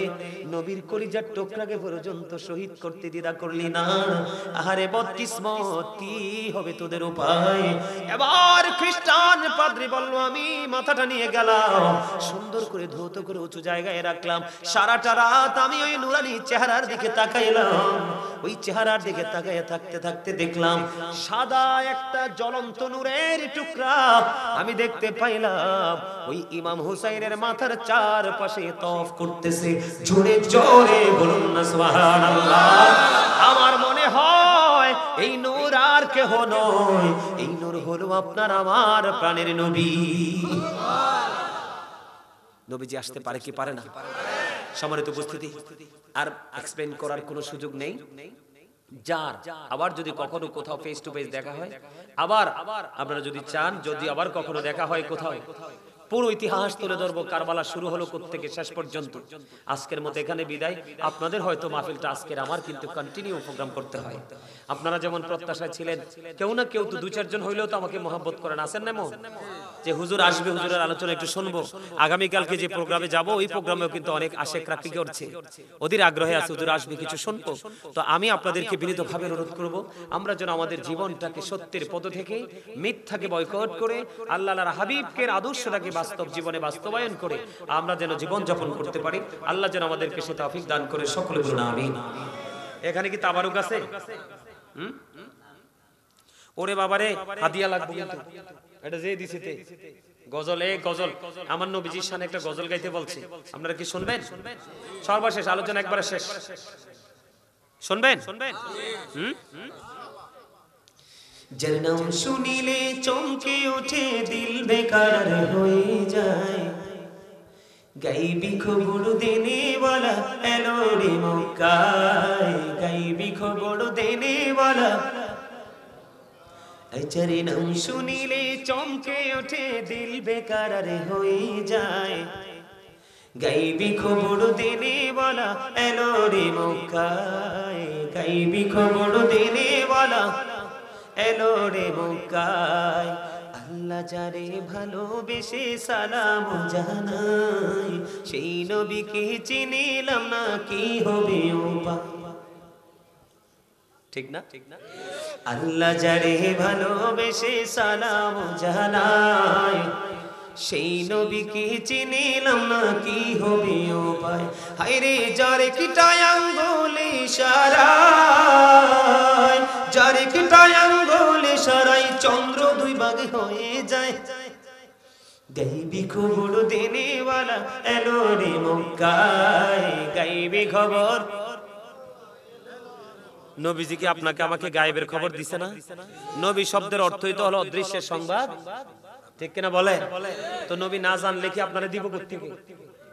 নবীর কলিজার টুকরাকে পর্যন্ত শহীদ করতে দ্বিধা করলি না। আহারে বদকিসমত, কি হবে তোদের উপায়? এবার খ্রিস্টান পাদ্রী বলল, আমি মাথাটা নিয়ে গেলাম, সুন্দর করে ধৌত করে উঁচু জায়গায় রাখলাম। সারাটা রাত আমি ওই নুরানি চেহারার দিকে তাকাইলাম। ওই চেহারার দিকে তাকাইয়া থাকতে থাকতে দেখলাম সাদা একটা জ্বলন্ত নূরের টুকরা আমি দেখতে পাইলাম। ওই ইমাম হুসাইনের মাথার চারপাশে তওয়াফ করতেছে। জোরে জোরে বলুন না সুবহানাল্লাহ। আমার মনে হয় এই নূর আর কেহ নয়, এই নূর হলো আপনার আমার প্রাণের নবী। নবীজি আসতে পারে কি পারে না? সম্মানিত উপস্থিতি, আর এক্সপ্লেইন করার কোনো সুযোগ নেই। যার আবার যদি কখনো কোথাও ফেস টু ফেস দেখা হয়, আবার আপনারা যদি চান, যদি আবার কখনো দেখা হয় কোথাও, পুরো ইতিহাস তুলে ধরবো। কারবালা শুরু হলো কোত্থেকে শেষ পর্যন্ত। আজকের মতো এখানে বিদায়। আপনাদের হয়তো মাহফিলটা আজকের, আমার কিন্তু কন্টিনিউ প্রোগ্রাম করতে হয়। আপনারা যেমন প্রত্যাশায় ছিলেন, কেউ না কেউ তো 2-4 জন হইলেও তো আমাকে মহব্বত করেন, আছেন না মন? যে হুজুর আসবে, হুজুরের আলোচনা একটু শুনবো। আগামীকালকে যে প্রোগ্রামে যাব, ওই প্রোগ্রামেও কিন্তু অনেক আশেকরা কি করছে, ওদের আগ্রহে আছে, হুজুর আসবে কিছু শুনবো। তো আমি আপনাদেরকে বিনীতভাবে অনুরোধ করব, আমরা যেন আমাদের জীবনটাকে সত্যের পথ থেকে মিথ্যাকে বয়কট করে আল্লাহর হাবিবকে আদর্শটাকে বাস্তব জীবনে বাস্তবায়ন করে আমরা যেন জীবন যাপন করতে পারি। আল্লাহ যেন আমাদেরকে সে তৌফিক দান করে। সকলে বলুন আমিন। এখানে কি তাবারুক আছে? ওরে বাবারে, হাদিয়া লাগবে কিন্তু। এটা যে দিছেতে গজল, গজল আমার নবীজির শানে একটা গজল গাইতে বলছে, আপনারা কি শুনবেন? সর্বশেষ আলোচনা একবারে শেষ, শুনবেন? যার নাম শুনিলে চমকে ওঠে, দিল বেকার হয়ে যায়, গাইবি খবর দেনেওয়ালা এলো রে মক্কায়, গাইবি খবর দেনেওয়ালা। যার নাম শুনিলে চমকে ওঠে, দিল বেকার হয়ে যায়, গাইবি খবর দেনেওয়ালা এলো রে মক্কায়, গাইবি খবর দেনেওয়ালা এলো রে মক্কায়। আল্লাহ যারে ভালোবেসে সালাম জানাই, সেই নবীকে চিনিলাম না, কি হবে উপায়? ঠিক না? আল্লাহ যারে ভালোবেসে সালাম জানাই, সেই নবীকে চিনিলাম না, কি হবে উপায়? হায়রে যারে কিটায় আঙ্গুলে ইশারায়, যারে কিটায় আঙ্গুলে ইশারায় চন্দ্র 2 ভাগে হয়ে যায়, গাইবি খবর দেনেওয়ালা এলো রে মক্কায়, গাইবি খবর। নবীজি কি আপনাকে আমাকে গায়েবের খবর দিছে না? নবী শব্দের অর্থই তো হলো অদৃশ্যের সংবাদ, ঠিক কিনা বলে? তো নবী না জানলে কি আপনারা দিব কোত্থেকে?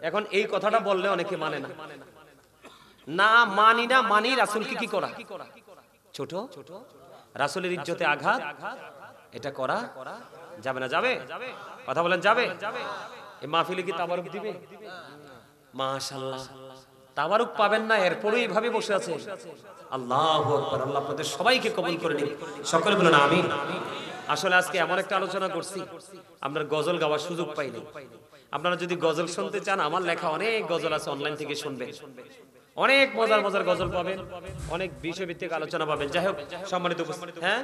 এখন এই কথাটা বললে অনেকে মানে না, না মানি না মানি। রাসূলকে কি করা ছোট, রাসূলের ইজ্জতে আঘাত, এটা করা যাবে না? যাবে? কথা বলেন যাবে? এই মাহফিলে কি তাবারুক দিবে? মাশাআল্লাহ, তাবারুক পাবেন না, এরপরেও এইভাবে বসে আছে। আল্লাহু আকবার। আল্লাহ আপনাদের সবাইকে কবুল করে নিন, সকলে বলেন আমিন। আসলে আজকে এমন একটা আলোচনা করছি, আপনার গজল গাওয়ার সুযোগ পাইনি। আপনারা যদি গজল শুনতে চান, আমার লেখা অনেক গজল আছে, অনলাইন থেকে শুনবেন, অনেক মজার মজার গজল পাবেন, অনেক বিষয়ভিত্তিক আলোচনা পাবেন। যাই হোক, সম্মানিত উপস্থিতি, হ্যাঁ